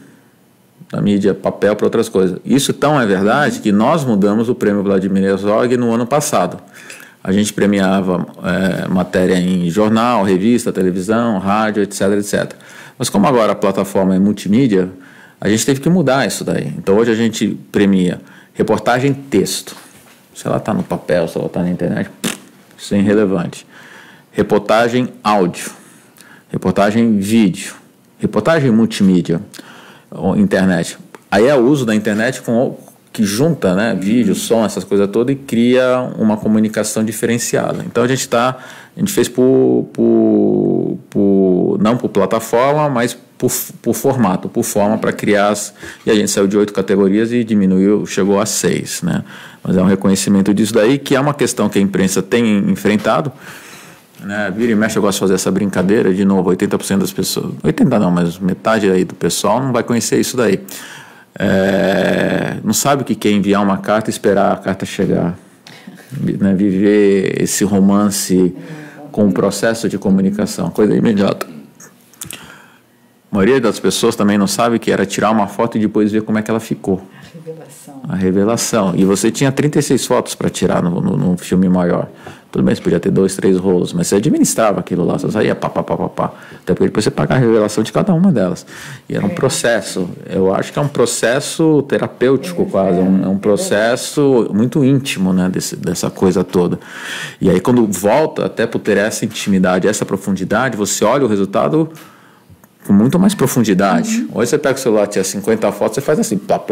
papel para outras coisas. Isso tão é verdade que nós mudamos o prêmio Vladimir Herzog no ano passado. A gente premiava matéria em jornal, revista, televisão, rádio, etc, etc. Mas como agora a plataforma é multimídia, a gente teve que mudar isso daí. Então hoje a gente premia reportagem texto. Se ela está no papel, se ela está na internet, isso é irrelevante. Reportagem áudio, reportagem vídeo, reportagem multimídia, internet. Aí é o uso da internet que junta, né, vídeo, som, essas coisas todas, e cria uma comunicação diferenciada. Então a gente fez não por plataforma, mas por formato, por forma, para criar e a gente saiu de 8 categorias e diminuiu, chegou a 6, né? Mas é um reconhecimento disso daí, que é uma questão que a imprensa tem enfrentado, né? Vira e mexe, eu gosto de fazer essa brincadeira, de novo, 80% das pessoas, 80% não, mas metade aí do pessoal não vai conhecer isso daí. Não sabe o que é enviar uma carta e esperar a carta chegar, né? Viver esse romance com o processo de comunicação, coisa imediata. A maioria das pessoas também não sabe que era tirar uma foto e depois ver como é que ela ficou. A revelação. E você tinha 36 fotos para tirar num filme maior. Tudo bem, você podia ter 2, 3 rolos, mas você administrava aquilo lá, você saía pá. Até porque depois você pagava a revelação de cada uma delas. E era um processo, eu acho que é um processo terapêutico quase, é um processo muito íntimo, né, dessa coisa toda. E aí quando volta até por ter essa intimidade, essa profundidade, você olha o resultado com muito mais profundidade. Hoje você pega o celular, tinha 50 fotos, você faz assim, plá,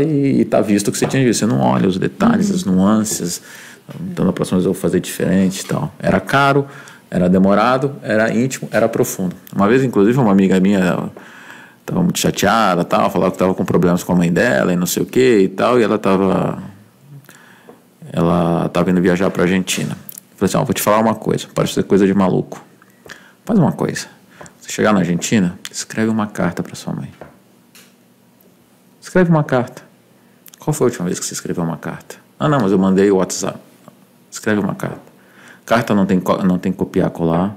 e está visto o que você tinha visto. Você não olha os detalhes, as nuances. Então, na próxima vez eu vou fazer diferente e tal. Era caro, era demorado, era íntimo, era profundo. Uma vez, inclusive, uma amiga minha estava muito chateada, tal, falava que estava com problemas com a mãe dela e não sei o que e tal, e ela estava indo viajar para a Argentina. Eu falei assim, vou te falar uma coisa, parece ser coisa de maluco. Faz uma coisa. Você chegar na Argentina, escreve uma carta para sua mãe. Escreve uma carta. Qual foi a última vez que você escreveu uma carta? Ah, não, mas eu mandei o WhatsApp. Escreve uma carta. Carta não tem copiar, colar.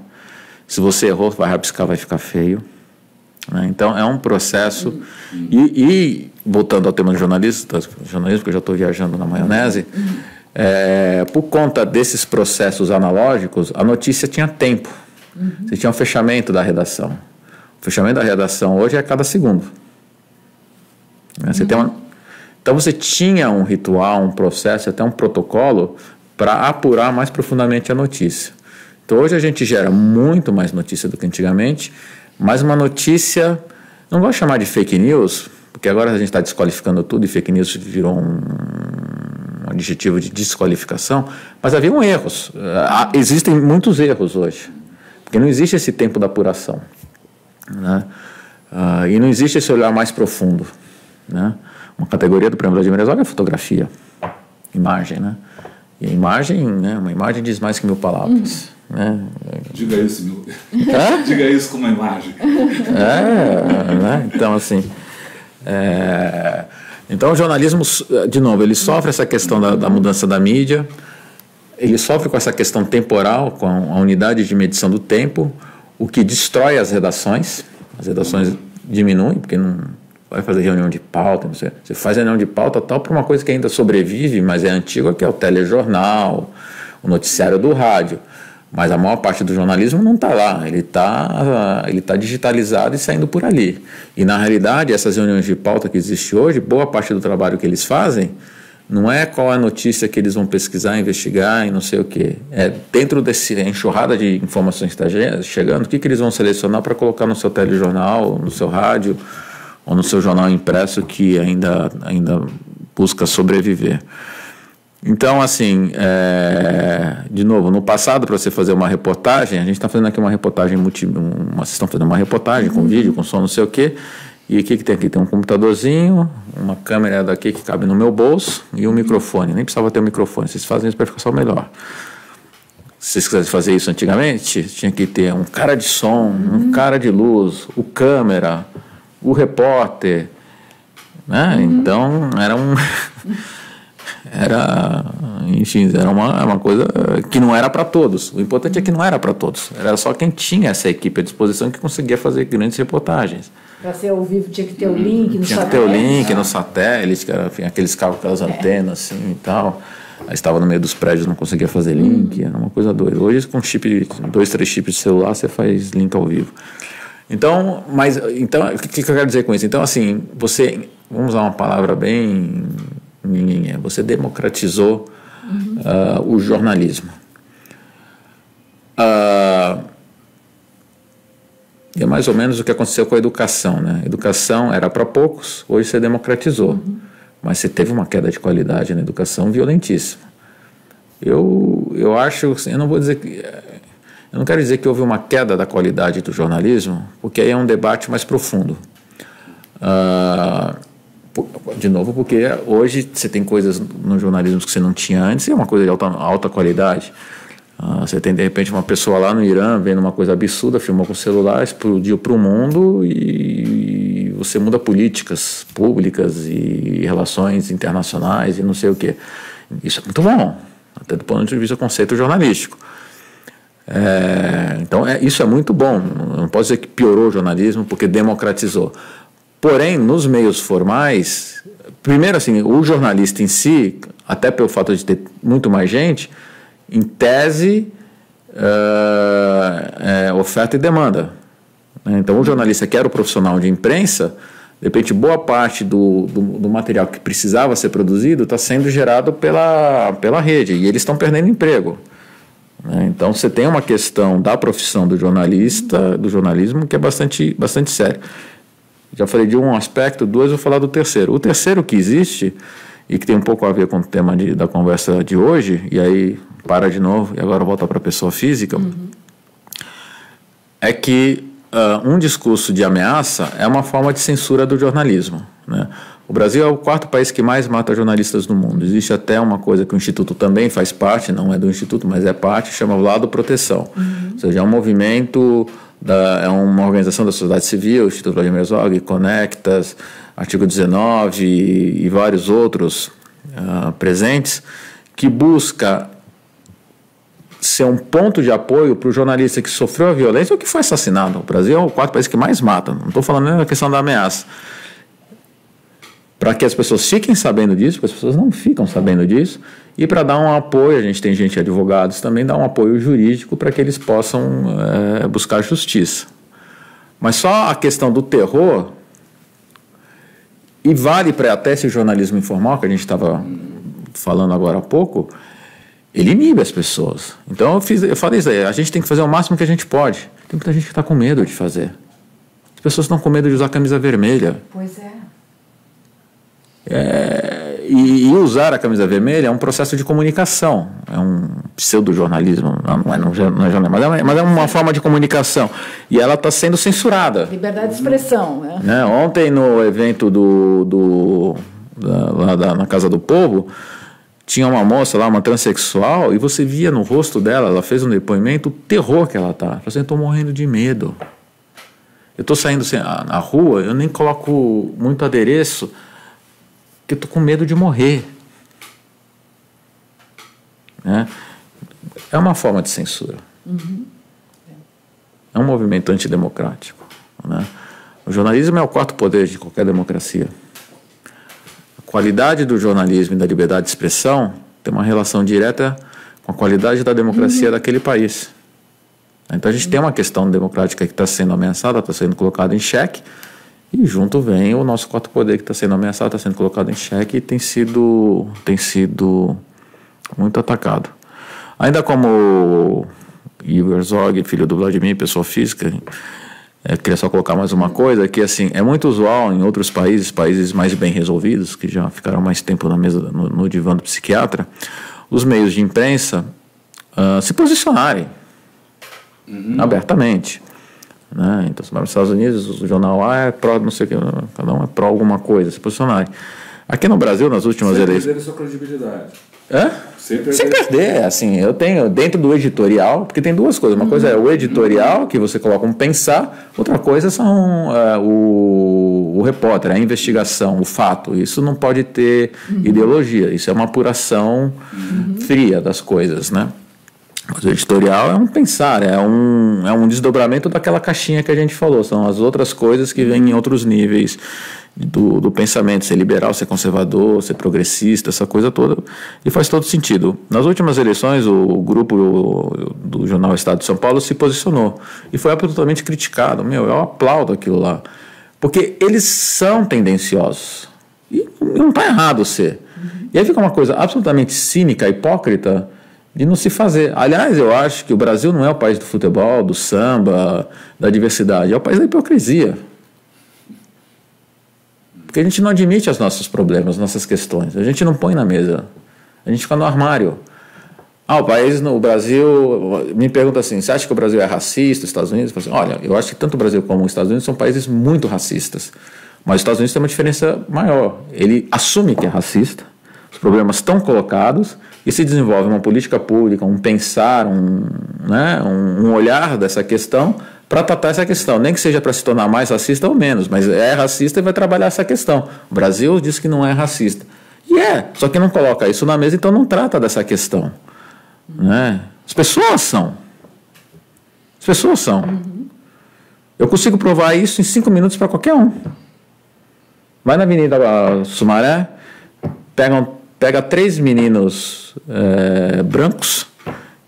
Se você errou, vai rabiscar, vai ficar feio. Né? Então, é um processo. E voltando ao tema do jornalismo, porque eu já estou viajando na maionese, por conta desses processos analógicos, a notícia tinha tempo. Você tinha um fechamento da redação. O fechamento da redação hoje é a cada segundo. Você tem Então você tinha um ritual, um processo, até um protocolo para apurar mais profundamente a notícia. Então hoje a gente gera muito mais notícia do que antigamente, mas uma notícia, não gosto de chamar de fake news, porque agora a gente está desqualificando tudo e fake news virou um adjetivo de desqualificação, mas haviam erros. Existem muitos erros hoje, porque não existe esse tempo da apuração, né? E não existe esse olhar mais profundo, né? Uma categoria do Prêmio Vladimir Herzog é fotografia, imagem, né? E a imagem, né? Uma imagem diz mais que 1000 palavras, né? Diga isso, diga isso com uma imagem. Né? Então, assim... Então, o jornalismo, de novo, ele sofre essa questão da mudança da mídia, ele sofre com essa questão temporal, com a unidade de medição do tempo, o que destrói as redações diminuem, porque não vai fazer reunião de pauta, você faz reunião de pauta tal para uma coisa que ainda sobrevive, mas é antiga, que é o telejornal, o noticiário do rádio. Mas a maior parte do jornalismo não está lá, ele tá digitalizado e saindo por ali. E, na realidade, essas reuniões de pauta que existem hoje, boa parte do trabalho que eles fazem não é qual é a notícia que eles vão pesquisar, investigar e não sei o quê. É dentro dessa enxurrada de informações que está chegando, o que eles vão selecionar para colocar no seu telejornal, no seu rádio ou no seu jornal impresso que ainda busca sobreviver. Então, assim, de novo, no passado, para você fazer uma reportagem, a gente está fazendo aqui uma reportagem, vocês estão fazendo uma reportagem com vídeo, com som, não sei o quê, e o que tem aqui? Tem um computadorzinho, uma câmera daqui que cabe no meu bolso e um microfone. Nem precisava ter um microfone, vocês fazem isso para ficar só melhor. Se vocês quisessem fazer isso antigamente, tinha que ter um cara de som, um cara de luz, o câmera, o repórter, né? Então, enfim, era uma coisa que não era para todos. O importante é que não era para todos. Era só quem tinha essa equipe à disposição que conseguia fazer grandes reportagens. Para ser ao vivo tinha que ter o link no satélite. Tinha que ter o link no satélite, que era, enfim, aqueles carros com aquelas antenas assim e tal. Aí estava no meio dos prédios, não conseguia fazer link, era uma coisa doida. Hoje, com 2, 3 chips de celular, você faz link ao vivo. Então, o que eu quero dizer com isso? Então, assim, vamos usar uma palavra bem... Você democratizou o jornalismo. E é mais ou menos o que aconteceu com a educação, né? A educação era para poucos, hoje você democratizou. Mas você teve uma queda de qualidade na educação violentíssima. Eu acho, eu não vou dizer que... Eu não quero dizer que houve uma queda da qualidade do jornalismo, porque aí é um debate mais profundo. De novo, porque hoje você tem coisas no jornalismo que você não tinha antes, e é uma coisa de alta qualidade. Você tem, de repente, uma pessoa lá no Irã vendo uma coisa absurda, filmou com o celular, explodiu para o mundo e você muda políticas públicas e relações internacionais e não sei o quê. Isso é muito bom, até do ponto de vista do conceito jornalístico. Então, isso é muito bom. Não posso dizer que piorou o jornalismo porque democratizou. Porém, nos meios formais, primeiro assim, o jornalista em si, até pelo fato de ter muito mais gente, em tese, oferta e demanda. Então, o jornalista que era o profissional de imprensa, de repente, boa parte do material que precisava ser produzido está sendo gerado pela rede, e eles estão perdendo emprego. Então, você tem uma questão da profissão do jornalismo, que é bastante séria. Já falei de um aspecto, 2, vou falar do terceiro. O terceiro que existe, e que tem um pouco a ver com o tema da conversa de hoje, e aí para de novo, e agora volta para a pessoa física, é que um discurso de ameaça é uma forma de censura do jornalismo, né? O Brasil é o 4º país que mais mata jornalistas do mundo. Existe até uma coisa que o Instituto também faz parte, não é do Instituto, mas é parte, chama Lado Proteção. Ou seja, é um movimento é uma organização da sociedade civil, Instituto Vladimir Herzog, Conectas, Artigo 19 e vários outros presentes, que busca ser um ponto de apoio para o jornalista que sofreu a violência ou que foi assassinado. O Brasil é o quarto país que mais mata, não estou falando nem da questão da ameaça. Para que as pessoas fiquem sabendo disso, porque as pessoas não ficam sabendo disso, e para dar um apoio, a gente tem gente, advogados também, dar um apoio jurídico para que eles possam buscar justiça. Mas só a questão do terror, e vale para até esse jornalismo informal, que a gente estava falando agora há pouco, ele inibe as pessoas. Então eu falei isso aí, a gente tem que fazer o máximo que a gente pode. Tem muita gente que está com medo de fazer. As pessoas estão com medo de usar camisa vermelha. Pois é. E usar a camisa vermelha é um processo de comunicação, é um pseudo-jornalismo, não é jornalismo, mas é uma forma de comunicação, e ela está sendo censurada. Liberdade de expressão. Né? Ontem, no evento lá na Casa do Povo, tinha uma moça lá, uma transexual, e você via no rosto dela, ela fez um depoimento, o terror que ela está. Ela falou assim, eu estou morrendo de medo. Eu estou saindo assim, na rua, eu nem coloco muito adereço, porque eu estou com medo de morrer. Né? É uma forma de censura. Uhum. É um movimento antidemocrático. Né? O jornalismo é o quarto poder de qualquer democracia. A qualidade do jornalismo e da liberdade de expressão tem uma relação direta com a qualidade da democracia daquele país. Então a gente tem uma questão democrática que está sendo ameaçada, está sendo colocada em xeque, e junto vem o nosso quarto poder que está sendo ameaçado, está sendo colocado em xeque e tem sido muito atacado. Ainda como Igor Herzog, filho do Vladimir, pessoa física, queria só colocar mais uma coisa, que assim, é muito usual em outros países mais bem resolvidos, que já ficaram mais tempo na mesa, no divã do psiquiatra, os meios de imprensa se posicionarem abertamente. Né? Então, nos Estados Unidos, o jornal A é pró, não sei o que, cada um é pró alguma coisa, se posicionarem. Aqui no Brasil, nas últimas eleições... Sem perder sua credibilidade. Sem perder, assim, eu tenho dentro do editorial, porque tem duas coisas, uma coisa é o editorial, que você coloca um pensar, outra coisa são o repórter, a investigação, o fato. Isso não pode ter ideologia, isso é uma apuração fria das coisas, né? Mas o editorial é um pensar, é um desdobramento daquela caixinha que a gente falou, são as outras coisas que vêm em outros níveis do pensamento, ser liberal, ser conservador, ser progressista, essa coisa toda, e faz todo sentido. Nas últimas eleições, o grupo do jornal Estado de São Paulo se posicionou e foi absolutamente criticado. Eu aplaudo aquilo lá, porque eles são tendenciosos, e não está errado ser. E aí fica uma coisa absolutamente cínica, hipócrita, de não se fazer. Aliás, eu acho que o Brasil não é o país do futebol, do samba, da diversidade, é o país da hipocrisia. Porque a gente não admite os nossos problemas, nossas questões. A gente não põe na mesa. A gente fica no armário. O Brasil... Me pergunta assim, você acha que o Brasil é racista, os Estados Unidos? Eu falo assim, olha, eu acho que tanto o Brasil como os Estados Unidos são países muito racistas. Mas os Estados Unidos tem uma diferença maior. Ele assume que é racista, os problemas estão colocados, e se desenvolve uma política pública, um pensar, um olhar dessa questão para tratar essa questão, nem que seja para se tornar mais racista ou menos, mas é racista e vai trabalhar essa questão. O Brasil diz que não é racista. E só que não coloca isso na mesa, então não trata dessa questão. Né? As pessoas são. Eu consigo provar isso em 5 minutos para qualquer um. Vai na Avenida Sumaré, pega 3 meninos brancos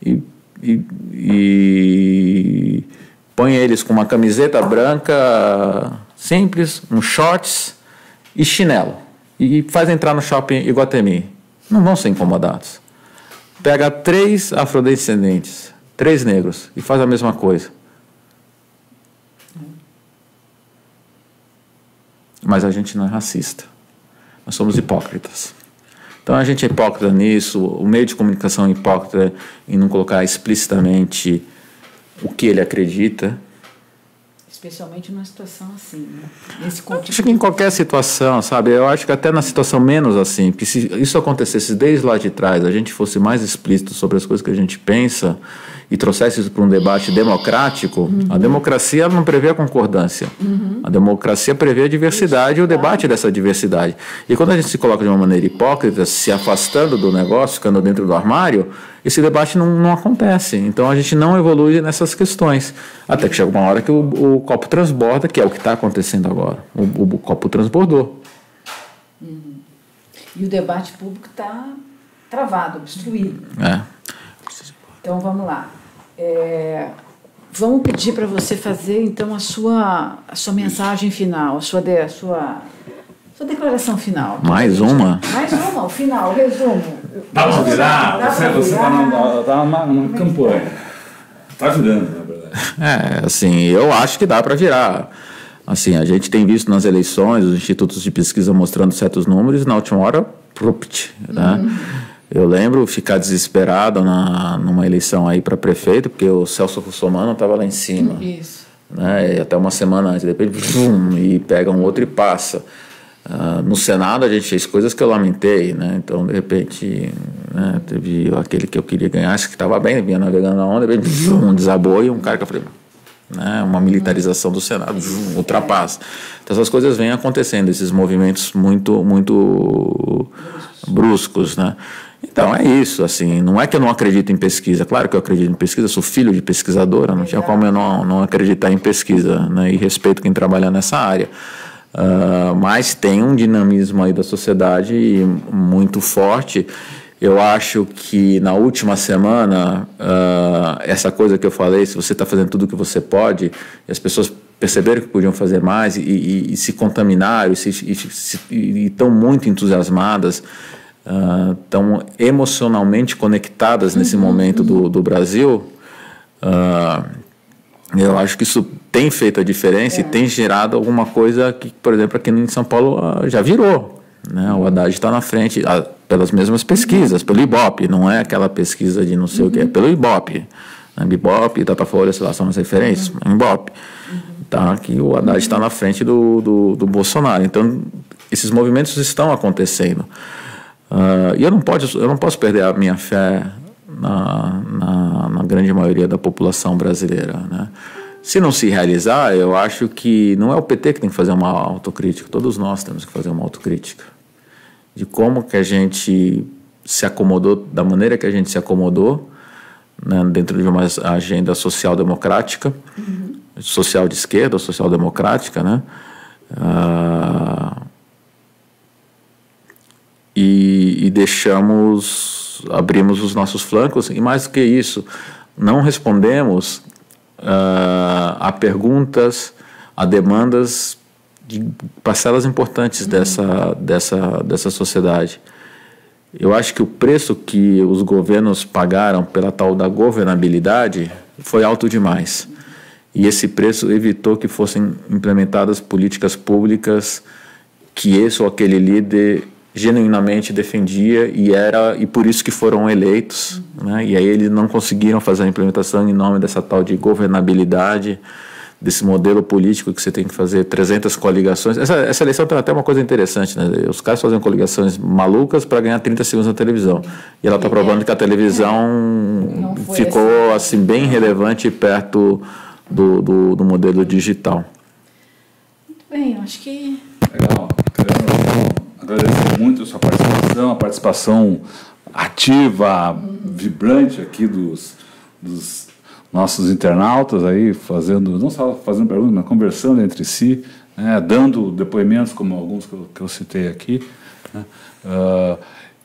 e põe eles com uma camiseta branca simples, um shorts e chinelo, e faz entrar no shopping Iguatemi. Não vão ser incomodados. Pega 3 afrodescendentes, 3 negros, e faz a mesma coisa. Mas a gente não é racista. Nós somos hipócritas. Então a gente é hipócrita nisso, o meio de comunicação é hipócrita em não colocar explicitamente o que ele acredita. especialmente numa situação assim, né? Acho que em qualquer situação, sabe? Eu acho que até na situação menos assim, porque se isso acontecesse desde lá de trás, a gente fosse mais explícito sobre as coisas que a gente pensa e trouxesse isso para um debate democrático, a democracia não prevê a concordância. A democracia prevê a diversidade e o debate dessa diversidade. E quando a gente se coloca de uma maneira hipócrita, se afastando do negócio, ficando dentro do armário, esse debate não acontece. Então a gente não evolui nessas questões. Até que chega uma hora que o copo transborda, que é o que está acontecendo agora. O copo transbordou. E o debate público está travado, obstruído. Então vamos lá. Vamos pedir para você fazer então a sua mensagem final, a sua declaração final. Mais uma? Mais uma, o final, o resumo. Dá para virar? Você está numa campanha. Está virando, na verdade. Assim, eu acho que dá para virar. Assim, a gente tem visto nas eleições os institutos de pesquisa mostrando certos números e na última hora, né? Eu lembro ficar desesperado numa eleição aí para prefeito, porque o Celso Russomano estava lá em cima. Isso. Né? E até uma semana antes, de repente, e pega um outro e passa. No Senado a gente fez coisas que eu lamentei, né? Então, de repente, né, teve aquele que eu queria ganhar, acho que estava bem, vinha navegando na onda, de repente, desabou e um cara que eu falei... Né, uma militarização do Senado, ultrapassa. Então essas coisas vêm acontecendo, esses movimentos muito bruscos, né? Então é isso, assim, não é que eu não acredito em pesquisa, claro que eu acredito em pesquisa, sou filho de pesquisadora, não tinha como eu não acreditar em pesquisa, né, e respeito quem trabalha nessa área. Mas tem um dinamismo aí da sociedade muito forte. Eu acho que na última semana, essa coisa que eu falei, se você está fazendo tudo o que você pode, e as pessoas perceberam que podiam fazer mais e se contaminaram e estão muito entusiasmadas, estão emocionalmente conectadas nesse momento do Brasil, eu acho que isso tem feito a diferença e tem gerado alguma coisa que, por exemplo, aqui em São Paulo já virou. Né? O Haddad está na frente pelas mesmas pesquisas, pelo Ibope, não é aquela pesquisa de não sei o que, é pelo Ibope. Ibope, Datafolha, sei lá, são as referências, Ibope. Tá, que o Haddad está na frente do Bolsonaro. Então, esses movimentos estão acontecendo. E eu não posso perder a minha fé na grande maioria da população brasileira, né? Se não se realizar, eu acho que não é o PT que tem que fazer uma autocrítica, todos nós temos que fazer uma autocrítica de como que a gente se acomodou, da maneira que a gente se acomodou, né, dentro de uma agenda social-democrática, social de esquerda, social-democrática, né? E abrimos os nossos flancos, e mais do que isso, não respondemos a perguntas, a demandas de parcelas importantes dessa sociedade. Eu acho que o preço que os governos pagaram pela tal da governabilidade foi alto demais. E esse preço evitou que fossem implementadas políticas públicas que esse ou aquele líder genuinamente defendia e por isso que foram eleitos, né? E aí eles não conseguiram fazer a implementação em nome dessa tal de governabilidade, desse modelo político que você tem que fazer 300 coligações. Essa eleição tem até uma coisa interessante, né? Os caras fazem coligações malucas para ganhar 30 segundos na televisão. E ela está provando que a televisão ficou assim bem relevante perto do modelo digital. Muito bem, eu acho que... Legal. Agradecer muito a sua participação, a participação ativa, vibrante aqui dos nossos internautas aí, não só fazendo perguntas, mas conversando entre si, né, dando depoimentos como alguns que eu citei aqui, né,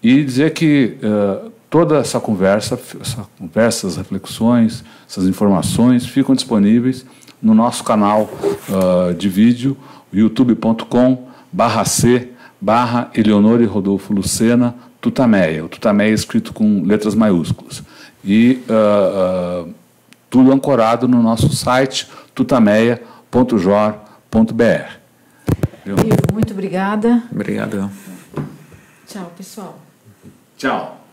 e dizer que toda essa conversa, essas reflexões, essas informações ficam disponíveis no nosso canal de vídeo, youtube.com/C/Eleonore Rodolfo Lucena Tutameia. O Tutameia é escrito com letras maiúsculas. E tudo ancorado no nosso site tutameia.jor.br. Muito obrigada. Obrigado. Tchau, pessoal. Tchau.